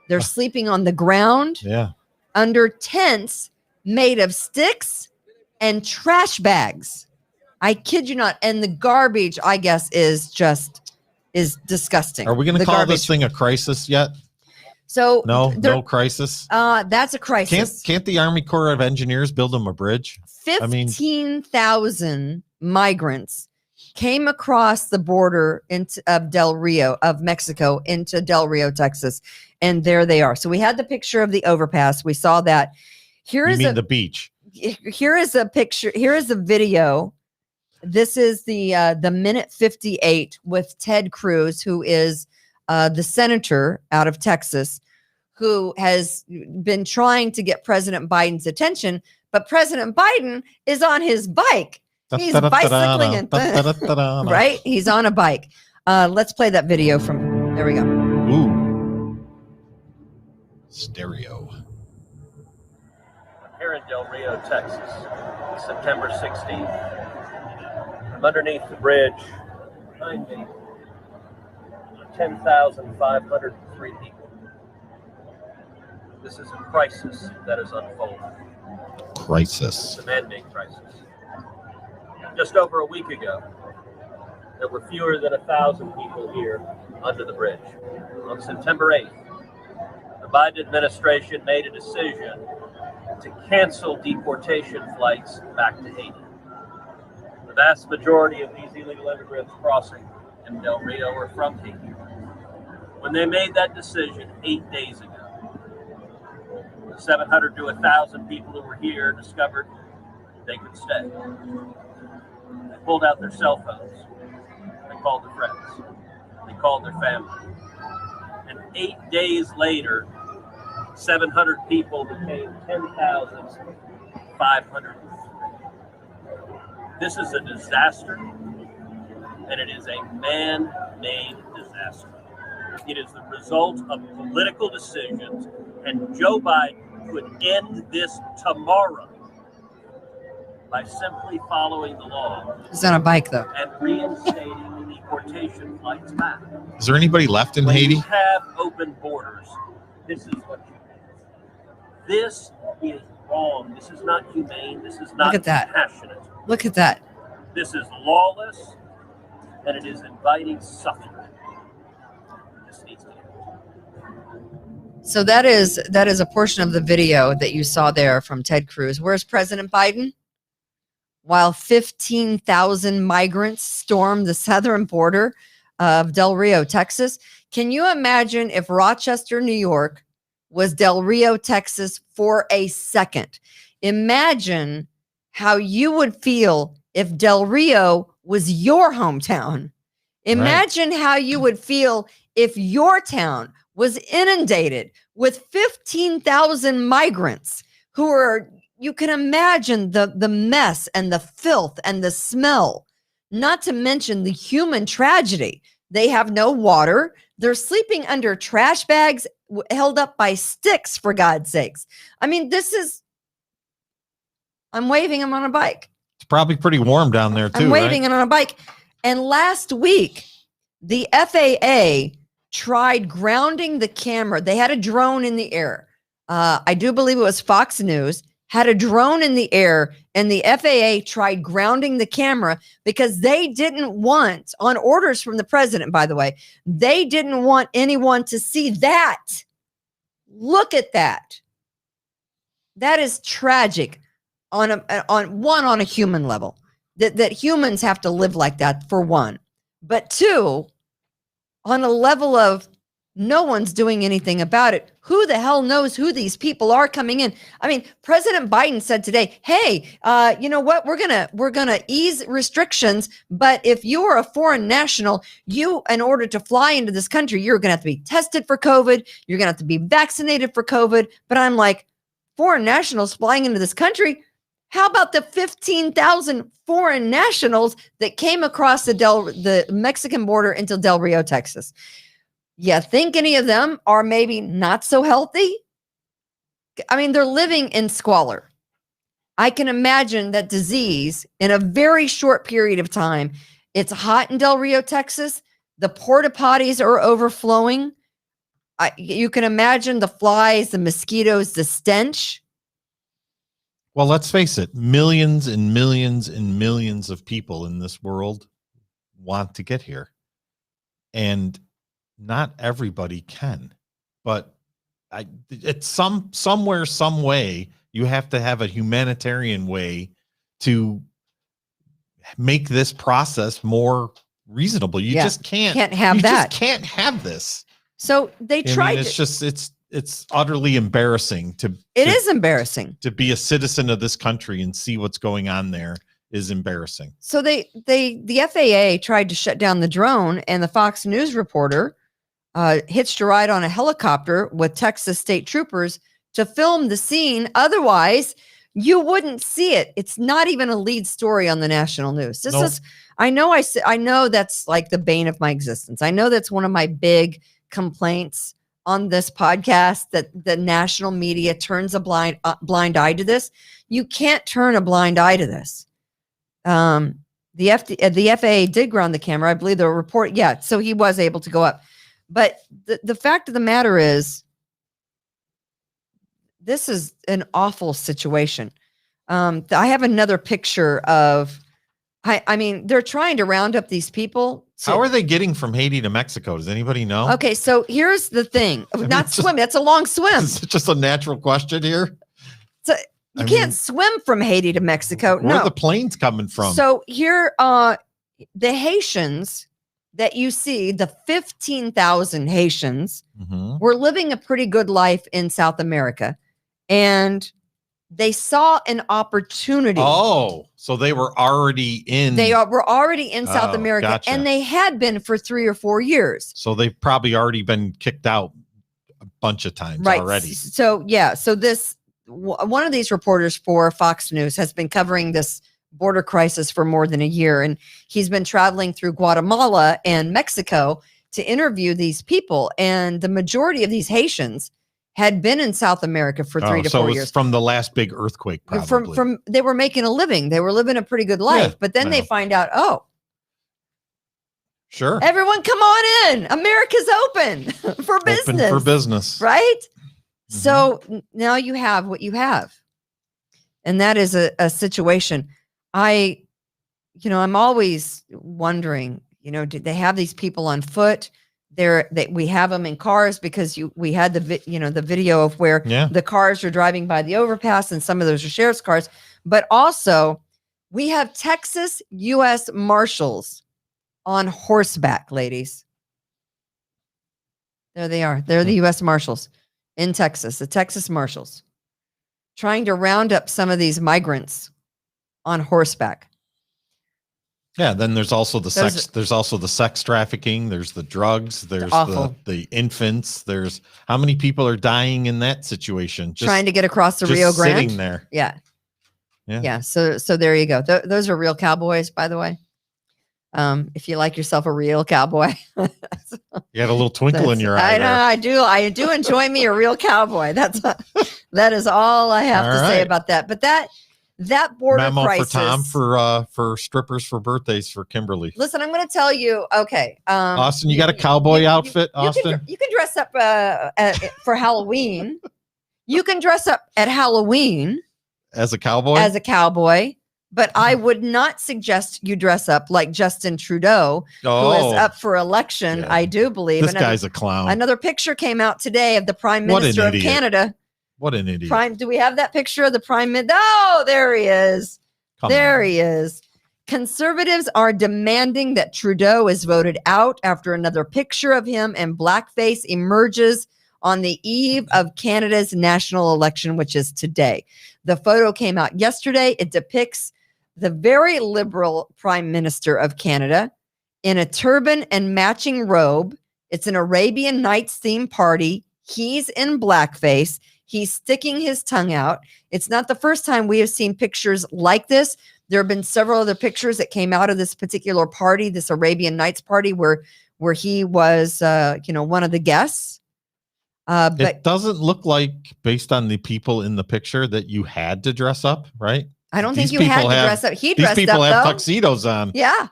They're sleeping on the ground under tents made of sticks and trash bags. I kid you not. And the garbage, I guess, is disgusting. Are we going to call this thing a crisis yet? So no crisis. That's a crisis. Can't the Army Corps of Engineers build them a bridge? 15,000 migrants came across the border of Mexico into Del Rio, Texas, and there they are. So we had the picture of the overpass. We saw that. The beach. Here is a picture. Here is a video. This is the minute 58 with Ted Cruz, who is the senator out of Texas, who has been trying to get President Biden's attention, but President Biden is on his bike. He's bicycling and right? He's on a bike. Let's play that video from. There we go. Ooh, stereo. Here in Del Rio, Texas, September 16th. I'm underneath the bridge. Behind me, 10,503 people. This is a crisis that is unfolding. Crisis. It's a man-made crisis. Just over a week ago, there were fewer than 1,000 people here under the bridge. On September 8th, the Biden administration made a decision to cancel deportation flights back to Haiti. The vast majority of these illegal immigrants crossing in Del Rio are from Haiti. When they made that decision 8 days ago, the 700 to 1,000 people who were here discovered they could stay. They pulled out their cell phones. They called their friends. They called their family. And 8 days later, 700 people became 10,500. This is a disaster, and it is a man-made disaster. It is the result of political decisions, and Joe Biden could end this tomorrow by simply following the law. He's on a bike, though. And reinstating the deportation flights back. Is there anybody left in when Haiti? you have open borders, this is what you do. This is wrong. This is not humane. This is not Look at that. compassionate. Look at that. This is lawless, and it is inviting suffering. This needs to end. So that is a portion of the video that you saw there from Ted Cruz. Where's President Biden? While 15,000 migrants stormed the southern border of Del Rio, Texas. Can you imagine if Rochester, New York was Del Rio, Texas for a second? Imagine how you would feel if Del Rio was your hometown. Imagine how you would feel if your town was inundated with 15,000 migrants who are, you can imagine the mess and the filth and the smell, not to mention the human tragedy. They have no water. They're sleeping under trash bags held up by sticks, for God's sakes. I mean, this is I'm waving him on a bike. It's probably pretty warm down there too. I'm waving right? it on a bike. And last week, the FAA tried grounding the camera. They had a drone in the air. I do believe it was Fox News, had a drone in the air, and the FAA tried grounding the camera because they didn't want, on orders from the president, by the way, they didn't want anyone to see that. Look at that. That is tragic on a human level. That humans have to live like that, for one. But two, on a level of no one's doing anything about it. Who the hell knows who these people are coming in? I mean, President Biden said today, hey, you know what? We're gonna ease restrictions, but if you are a foreign national, in order to fly into this country, you're gonna have to be tested for COVID. You're gonna have to be vaccinated for COVID. But I'm like, foreign nationals flying into this country? How about the 15,000 foreign nationals that came across the Mexican border into Del Rio, Texas? You think any of them are maybe not so healthy? I mean, they're living in squalor. I can imagine that disease in a very short period of time. It's hot in Del Rio, Texas. The porta potties are overflowing. You can imagine the flies, the mosquitoes, the stench. Well, let's face it, millions and millions and millions of people in this world want to get here. And not everybody can. But it's somewhere, some way, you have to have a humanitarian way to make this process more reasonable. You just can't have that. Just can't have this. So they tried. It's utterly embarrassing It is embarrassing to be a citizen of this country and see what's going on there is embarrassing. So the FAA tried to shut down the drone, and the Fox News reporter hitched a ride on a helicopter with Texas state troopers to film the scene. Otherwise, you wouldn't see it. It's not even a lead story on the national news. This is, I know that's like the bane of my existence. I know that's one of my big complaints on this podcast, that the national media turns a blind eye to this. You can't turn a blind eye to this. The FAA did ground the camera. I believe the report. Yeah. So he was able to go up. But the fact of the matter is, this is an awful situation. I have another picture of, I mean, they're trying to round up these people. How are they getting from Haiti to Mexico? Does anybody know? Okay, so here's the thing. Swim. That's a long swim. It's just a natural question here. So you can't swim from Haiti to Mexico. Where are the planes coming from? So here, the Haitians that you see, the 15,000 Haitians, were living a pretty good life in South America. And they saw an opportunity. Oh, so they were already in. Were already in South America, gotcha. And they had been for 3 or 4 years. So they've probably already been kicked out a bunch of times already. So yeah, so one of these reporters for Fox News has been covering this border crisis for more than a year, and he's been traveling through Guatemala and Mexico to interview these people, and the majority of these Haitians had been in South America for 3 to 4 years. From the last big earthquake, probably. From they were making a living. They were living a pretty good life. But then they find out, sure, everyone come on in. America's open for business. Open for business. Right? So now you have what you have. And that is a situation. I'm always wondering, did they have these people on foot? We have them in cars because we had the video of where the cars are driving by the overpass, and some of those are sheriff's cars. But also, we have Texas U.S. Marshals on horseback, ladies. There they are. They're the U.S. Marshals in Texas, the Texas Marshals, trying to round up some of these migrants on horseback. Yeah, then there's also the sex. There's also the sex trafficking. There's the drugs. There's the infants. There's how many people are dying in that situation? Trying to get across the Rio Grande. Sitting there. Yeah. So there you go. Those are real cowboys, by the way. If you like yourself a real cowboy, you got a little twinkle in your eye. I know. I do enjoy me a real cowboy. That is all I have to say about that. But that border Memo crisis. for Tom for strippers for birthdays for Kimberly. Listen, I'm going to tell you. Okay, Austin, you got a cowboy outfit, Austin? You can dress up for Halloween. You can dress up at Halloween As a cowboy? But I would not suggest you dress up like Justin Trudeau, who is up for election. Yeah. I do believe. This guy's a clown. Another picture came out today of the Prime Minister of Canada. What an idiot. Do we have that picture of the Prime Minister? Oh, there he is. He is. Conservatives are demanding that Trudeau is voted out after another picture of him in blackface emerges on the eve of Canada's national election, which is today. The photo came out yesterday. It depicts the very liberal Prime Minister of Canada in a turban and matching robe. It's an Arabian Nights theme party. He's in blackface. He's sticking his tongue out. It's not the first time we have seen pictures like this. There have been several other pictures that came out of this particular party, this Arabian Nights party, where he was, one of the guests. But it doesn't look like, based on the people in the picture, that you had to dress up, right? I don't think you had to dress up. He dressed up, these people have though. tuxedos on. Yeah.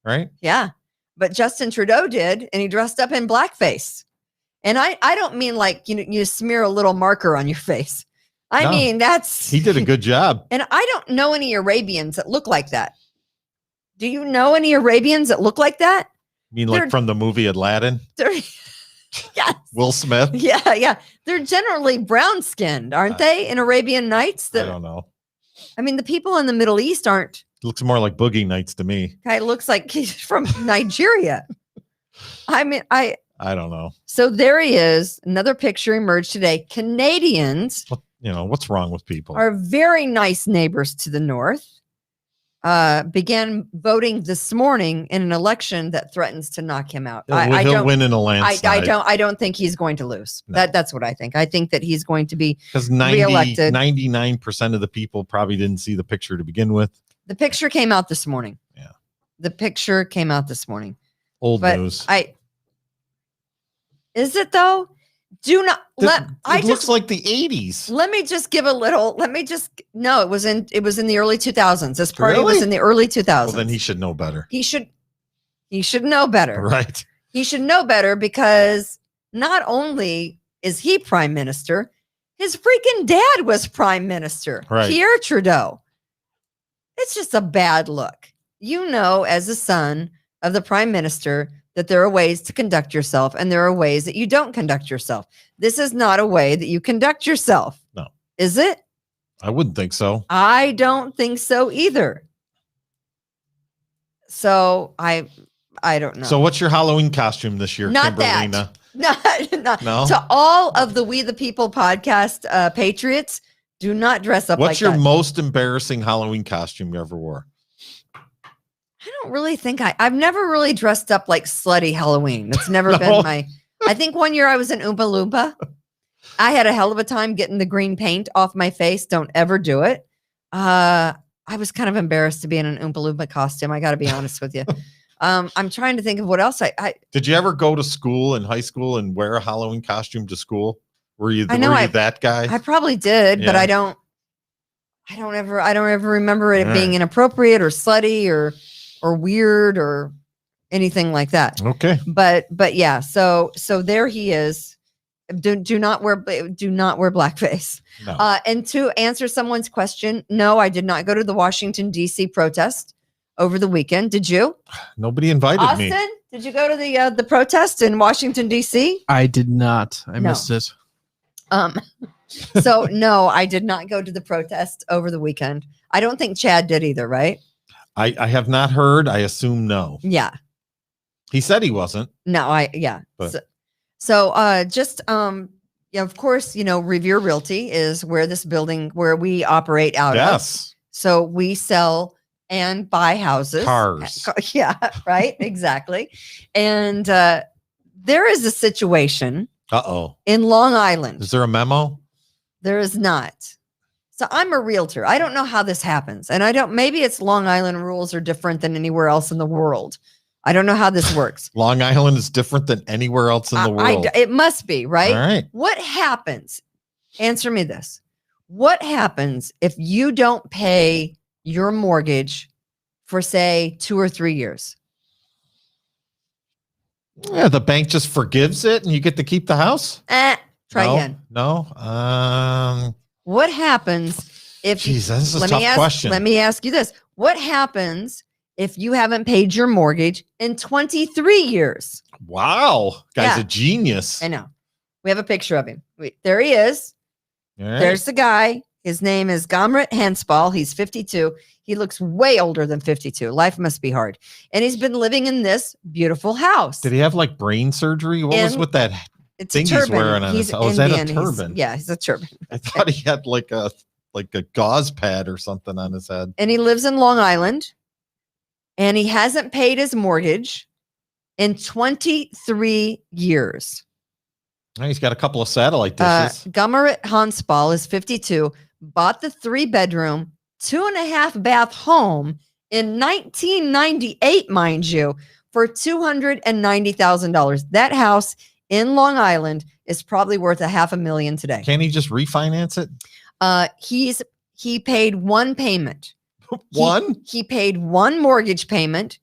Right? Yeah. But Justin Trudeau did, and he dressed up in blackface. And I don't mean like you smear a little marker on your face. I mean, he did a good job. And I don't know any Arabians that look like that. Do you know any Arabians that look like that? You mean like from the movie Aladdin? Yes. Will Smith? Yeah. They're generally brown skinned, aren't they? In Arabian Nights? I don't know. I mean, the people in the Middle East aren't. It looks more like Boogie Nights to me. Guy looks like he's from Nigeria. I mean, I don't know. So there he is. Another picture emerged today. Canadians, what's wrong with people? Our very nice neighbors to the north began voting this morning in an election that threatens to knock him out. He'll win in a landslide. I don't think he's going to lose. No. That's what I think. I think that he's going to be because 99% of the people probably didn't see the picture to begin with. The picture came out this morning. Yeah. The picture came out this morning. Old news. Is it though? Do not it looks like the 80s. Let me just give a little. No, it was in the early 2000s. This party was in the early 2000s. Well, then he should know better. He should know better. Right. He should know better because not only is he prime minister, his freaking dad was prime minister. Right. Pierre Trudeau. It's just a bad look. As a son of the prime minister, that there are ways to conduct yourself and there are ways that you don't conduct yourself. This is not a way that you conduct yourself. No. Is it? I wouldn't think so. I don't think so either. So I don't know. So what's your Halloween costume this year, Not Kimberlina? that. No. To all of the We the People podcast patriots, do not dress up What's like your most embarrassing Halloween costume you ever wore? I don't really think I've never really dressed up like slutty Halloween. That's never been I think one year I was an Oompa Loompa. I had a hell of a time getting the green paint off my face. Don't ever do it. I was kind of embarrassed to be in an Oompa Loompa costume. I got to be honest with you. I'm trying to think of what else Did you ever go to school in high school and wear a Halloween costume to school? Were you that guy? I probably did, but I don't ever remember it being inappropriate or slutty or weird or anything like that. Okay. But yeah, so there he is. Do not wear blackface. No. And to answer someone's question, no, I did not go to the Washington DC protest over the weekend. Did you? Nobody invited me. Austin, did you go to the protest in Washington DC? I did not. I missed it. So no, I did not go to the protest over the weekend. I don't think Chad did either, right? I have not heard. I assume no. Yeah. He said he wasn't. No, But. So of course, Revere Realty is where this building where we operate out of. Yes. So we sell and buy houses. Cars. Yeah, right. Exactly. And there is a situation in Long Island. Is there a memo? There is not. So I'm a realtor. I don't know how this happens. And maybe it's Long Island rules are different than anywhere else in the world. I don't know how this works. Long Island is different than anywhere else in the world. It must be, right? All right. What happens? Answer me this. What happens if you don't pay your mortgage for, say, 2 or 3 years? Yeah, the bank just forgives it and you get to keep the house? Try again. No. What happens if Jeez, this is a tough question. Let me ask you this. What happens if you haven't paid your mortgage in 23 years? Wow. Guy's Yeah. a genius. I know. We have a picture of him. There he is. All right. There's the guy. His name is Gamrit Hansball. He's 52. He looks way older than 52. Life must be hard. And he's been living in this beautiful house. Did he have like brain surgery? What was with that It's thing a turban. he's wearing on his? Oh, is that a turban? He's a turban. I thought he had like a gauze pad or something on his head. And he lives in Long Island. And he hasn't paid his mortgage in 23 years. Oh, he's got a couple of satellite dishes. Gamrit Hansball is 52, bought the 3-bedroom, 2.5 bath home in 1998, mind you, for $290,000. That house in Long Island is probably worth $500,000 today. Can't he just refinance it? He paid one payment. One? He paid one mortgage payment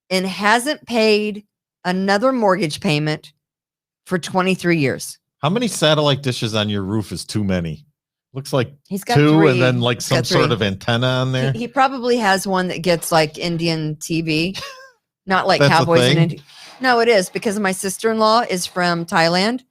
and hasn't paid another mortgage payment for 23 years. How many satellite dishes on your roof is too many? Looks like He's got 2 3. and then like He's some got 3. sort of antenna on there. He probably has one that gets like Indian TV, not like That's a Cowboys and thing? Indian. No, it is because my sister-in-law is from Thailand,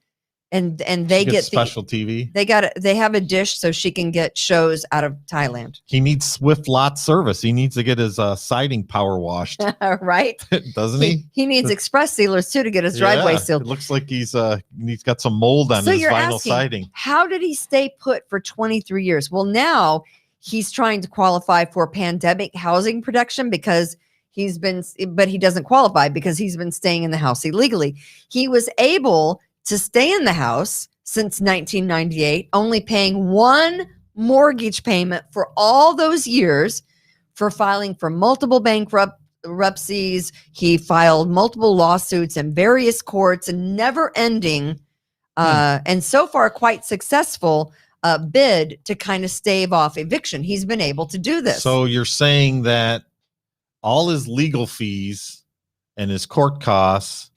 and they She get gets special TV. They have a dish so she can get shows out of Thailand. He needs Swift Lot service. He needs to get his siding power washed, Right? doesn't he? He needs express sealers too to get his driveway Yeah, sealed. It looks like he's got some mold on So his you're vinyl asking, siding. how did he stay put for 23 years? Well, now he's trying to qualify for pandemic housing protection because but he doesn't qualify because he's been staying in the house illegally. He was able to stay in the house since 1998, only paying one mortgage payment for all those years, for filing for multiple bankruptcies. He filed multiple lawsuits in various courts and never ending, and so far quite successful bid to kind of stave off eviction. He's been able to do this. So you're saying that all his legal fees and his court costs,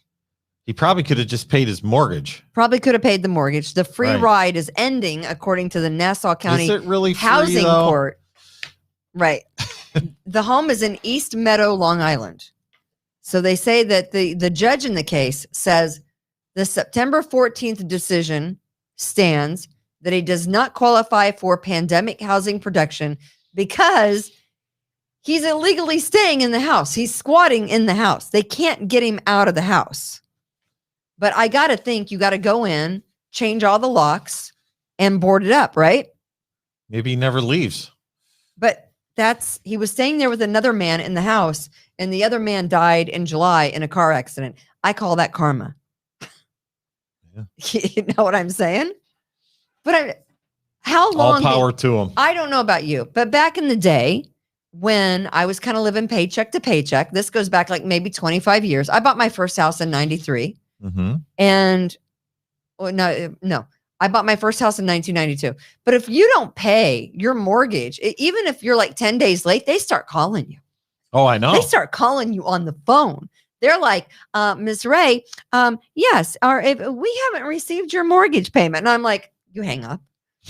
he probably could have just paid his mortgage. Probably could have paid the mortgage. The free Right. ride is ending, according to the Nassau County Is it really free, Housing though? Court. Right. The home is in East Meadow, Long Island. So they say that the judge in the case says the September 14th decision stands that he does not qualify for pandemic housing protection because he's illegally staying in the house. He's squatting in the house. They can't get him out of the house. But I got to think you got to go in, change all the locks, and board it up, right? Maybe he never leaves. But he was staying there with another man in the house, and the other man died in July in a car accident. I call that karma. Yeah. You know what I'm saying? But how long? All power to him. I don't know about you, but back in the day when I was kind of living paycheck to paycheck, this goes back like maybe 25 years. I bought my first house in 93. Mm-hmm. And no, I bought my first house in 1992. But if you don't pay your mortgage, even if you're like 10 days late, they start calling you. Oh, I know. They start calling you on the phone. They're like, Ms. Ray, yes, if we haven't received your mortgage payment. And I'm like, you hang up.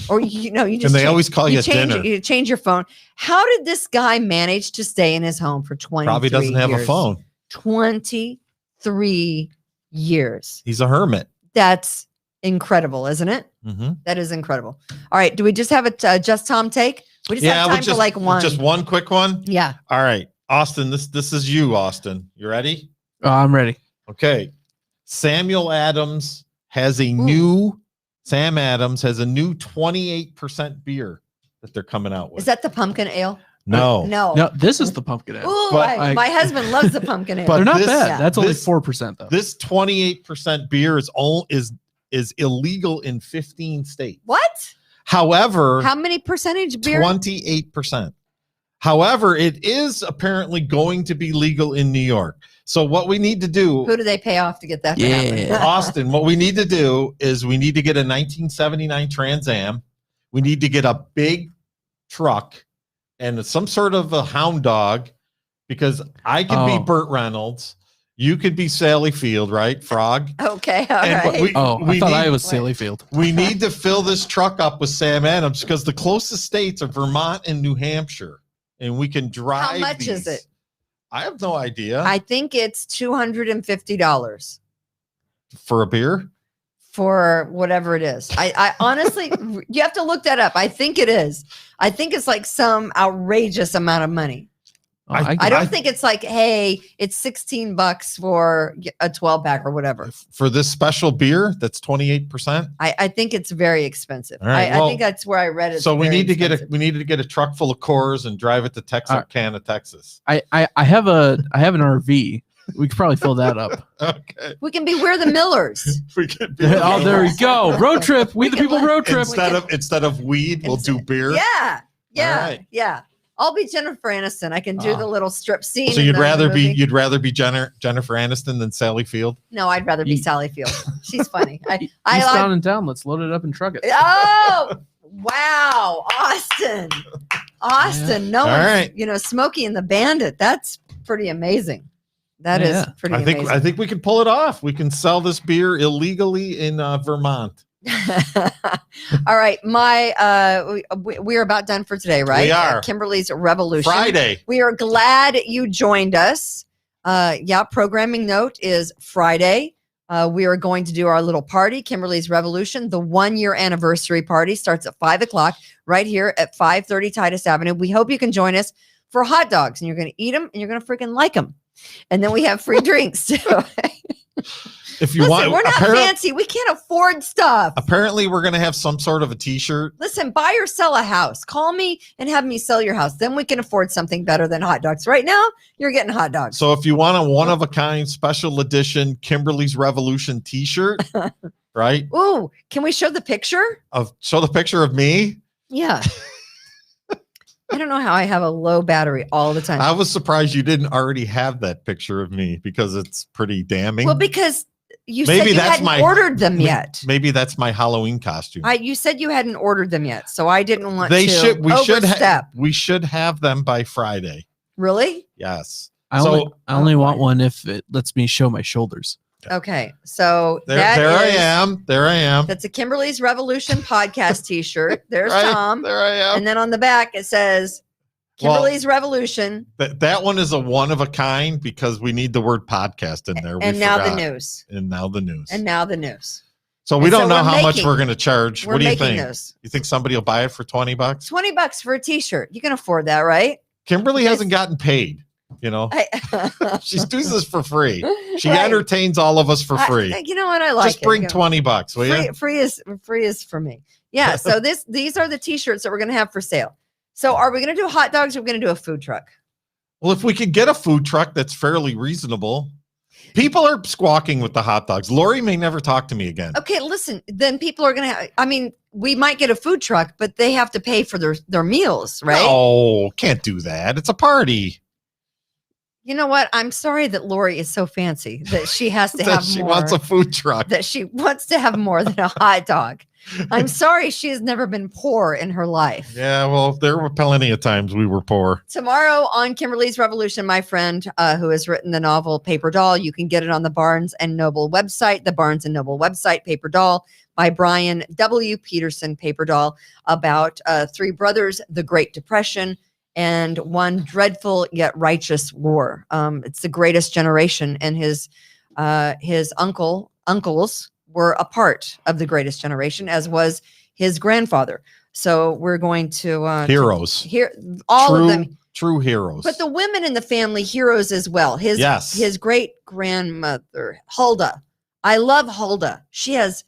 Or you just and they always call you at dinner. You change your phone. How did this guy manage to stay in his home for 23 Probably doesn't have years? a phone. 23 years. He's a hermit. That's incredible, isn't it? Mm-hmm. That is incredible. All right. Do we just have a just Tom take? We just have time for like one. Just one quick one. Yeah. All right, Austin. This is you, Austin. You ready? I'm ready. Okay. Sam Adams has a new 28% beer that they're coming out with. Is that the pumpkin ale? No. No, this is the pumpkin ale. Ooh, But my husband loves the pumpkin ale. But They're not this- bad. yeah. That's only this- 4% though. This 28% beer is illegal in 15 states. What? However, How many percentage beer? 28%. However, it is apparently going to be legal in New York. So what we need to do, Who do they pay off to get that to Yeah. happen? Austin, what we need to do is we need to get a 1979 Trans Am. We need to get a big truck and some sort of a hound dog, because I can be Burt Reynolds. You could be Sally Field, right? Frog. Okay, all And right. I thought I was Sally Field. We need to fill this truck up with Sam Adams, because the closest states are Vermont and New Hampshire, and we can drive. How much is it? I have no idea. I think it's $250 For a beer? for whatever it is. I honestly, you have to look that up. I think it is. I think it's like some outrageous amount of money. I don't think it's like, hey, it's $16 for a 12 pack or whatever. For this special beer, that's 28%. I think it's very expensive. All right, I think that's where I read it. So we need to get a truck full of Coors and drive it to Texarkana, Texas. I have an RV. We could probably fill that up. Okay. We can be We're the Millers. We can be Oh, there we go. Road trip. We the people road trip. Instead of weed, we'll do beer. Yeah. Right. Yeah. I'll be Jennifer Aniston. I can do the little strip scene. So you'd rather be Jennifer Aniston than Sally Field? No, I'd rather be Sally Field. She's funny. He's down in town. Let's load it up and truck it. Oh, wow. Austin. Yeah. No All one's, right. Smokey and the Bandit. That's pretty amazing. That is pretty amazing. I think we can pull it off. We can sell this beer illegally in Vermont. All right, we are about done for today, right? We are. Kimberly's Revolution Friday. We are glad you joined us. Programming note is Friday. We are going to do our little party, Kimberly's Revolution. The 1-year anniversary party starts at 5:00 right here at 530 Titus Avenue. We hope you can join us for hot dogs, and you're going to eat them and you're going to freaking like them. And then we have free drinks too. If you want, we're not fancy. We can't afford stuff. Apparently, we're going to have some sort of a T-shirt. Listen, buy or sell a house. Call me and have me sell your house. Then we can afford something better than hot dogs. Right now, you're getting hot dogs. So if you want a one-of-a-kind special edition Kimberly's Revolution T-shirt, right? Ooh, can we show the picture? Show the picture of me? Yeah. I don't know how I have a low battery all the time. I was surprised you didn't already have that picture of me, because it's pretty damning. Well, because you said you hadn't ordered them yet. Maybe that's my Halloween costume. You said you hadn't ordered them yet, so I didn't want to overstep. We should have them by Friday. Really? Yes. I only want one if it lets me show my shoulders. Okay, so there I am. That's a Kimberly's Revolution podcast T-shirt. There's right, Tom. There I am. And then on the back it says Kimberly's Revolution. That one is a one of a kind, because we need the word podcast in there. And now the news. And now the news. So we don't know how much we're going to charge. What do you think? Those. You think somebody will buy it for $20? $20 for a T-shirt. You can afford that, right? Kimberly hasn't gotten paid. She does this for free. She entertains all of us for free. You know what? I like. Just bring $20, will you? Free is for me. Yeah. So these are the T-shirts that we're going to have for sale. So are we going to do hot dogs, or are we going to do a food truck? Well, if we could get a food truck that's fairly reasonable. People are squawking with the hot dogs. Lori may never talk to me again. Okay, listen. Then people are going to we might get a food truck, but they have to pay for their meals, right? Oh, can't do that. It's a party. You know what? I'm sorry that Lori is so fancy that she has to have she more. Wants a food truck. That she wants to have more than a hot dog. I'm sorry she has never been poor in her life. Yeah, well, there were plenty of times we were poor. Tomorrow on Kimberly's Revolution, my friend who has written the novel Paper Doll, you can get it on the Barnes & Noble website, Paper Doll by Brian W. Peterson, Paper Doll, about three brothers, the Great Depression, and one dreadful yet righteous war. It's the greatest generation, and his uncles were a part of the greatest generation, as was his grandfather. So we're going to heroes. All of them. True heroes. But the women in the family, heroes as well. His great grandmother, Huldah. I love Huldah. She has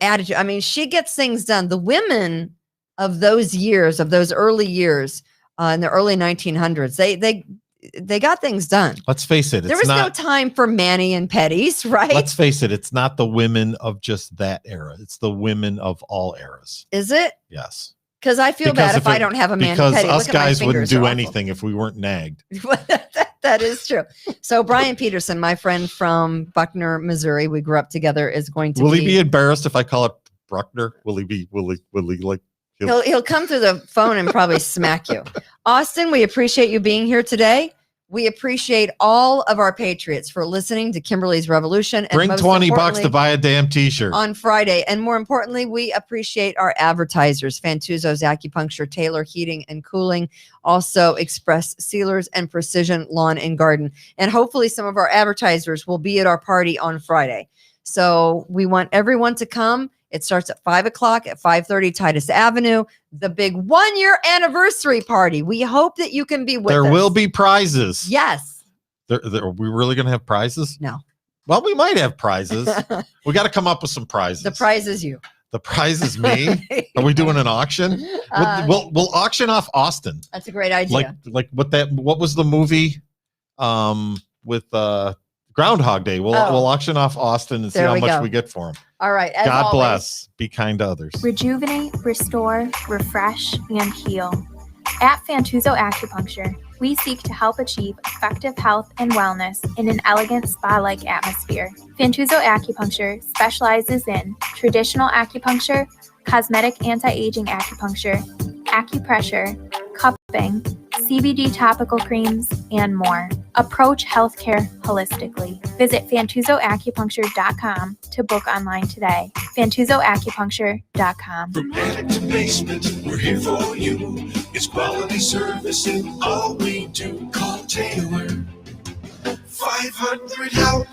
attitude. I mean, she gets things done. The women of those early years, in the early 1900s, they got things done. Let's face it. There was no time for Manny and Petties, right? Let's face it. It's not the women of just that era. It's the women of all eras. Is it? Yes. Because I feel bad if I don't have a Manny Petty. Because us guys wouldn't do anything if we weren't nagged. That is true. So Brian Peterson, my friend from Buckner, Missouri, we grew up together, is going to Will he be embarrassed if I call it Bruckner? Will he like He'll come through the phone and probably smack you. Austin, we appreciate you being here today. We appreciate all of our patriots for listening to Kimberly's Revolution. And bring $20 to buy a damn t-shirt on Friday. And more importantly, we appreciate our advertisers, Fantuzzo's Acupuncture, Taylor Heating and Cooling, also Express Sealers and Precision Lawn and Garden. And hopefully some of our advertisers will be at our party on Friday. So we want everyone to come. It starts at 5 o'clock at 530 Titus Avenue, the big 1-year anniversary party. We hope that you can be with us. There will be prizes. Yes. Are we really going to have prizes? No. Well, we might have prizes. We got to come up with some prizes. The prize is you. The prize is me. Are we doing an auction? We'll auction off Austin. That's a great idea. Like what was the movie with Groundhog Day? We'll auction off Austin and see how much we get for him. All right. God bless. Be kind to others. Rejuvenate, restore, refresh, and heal. At Fantuzzo Acupuncture, we seek to help achieve effective health and wellness in an elegant spa-like atmosphere. Fantuzzo Acupuncture specializes in traditional acupuncture, cosmetic anti-aging acupuncture, acupressure, cupping, CBD topical creams, and more. Approach healthcare holistically. Visit FantuzzoAcupuncture.com to book online today. FantuzzoAcupuncture.com. From attic to basement, we're here for you. It's quality service in all we do. Call Taylor. 500 help.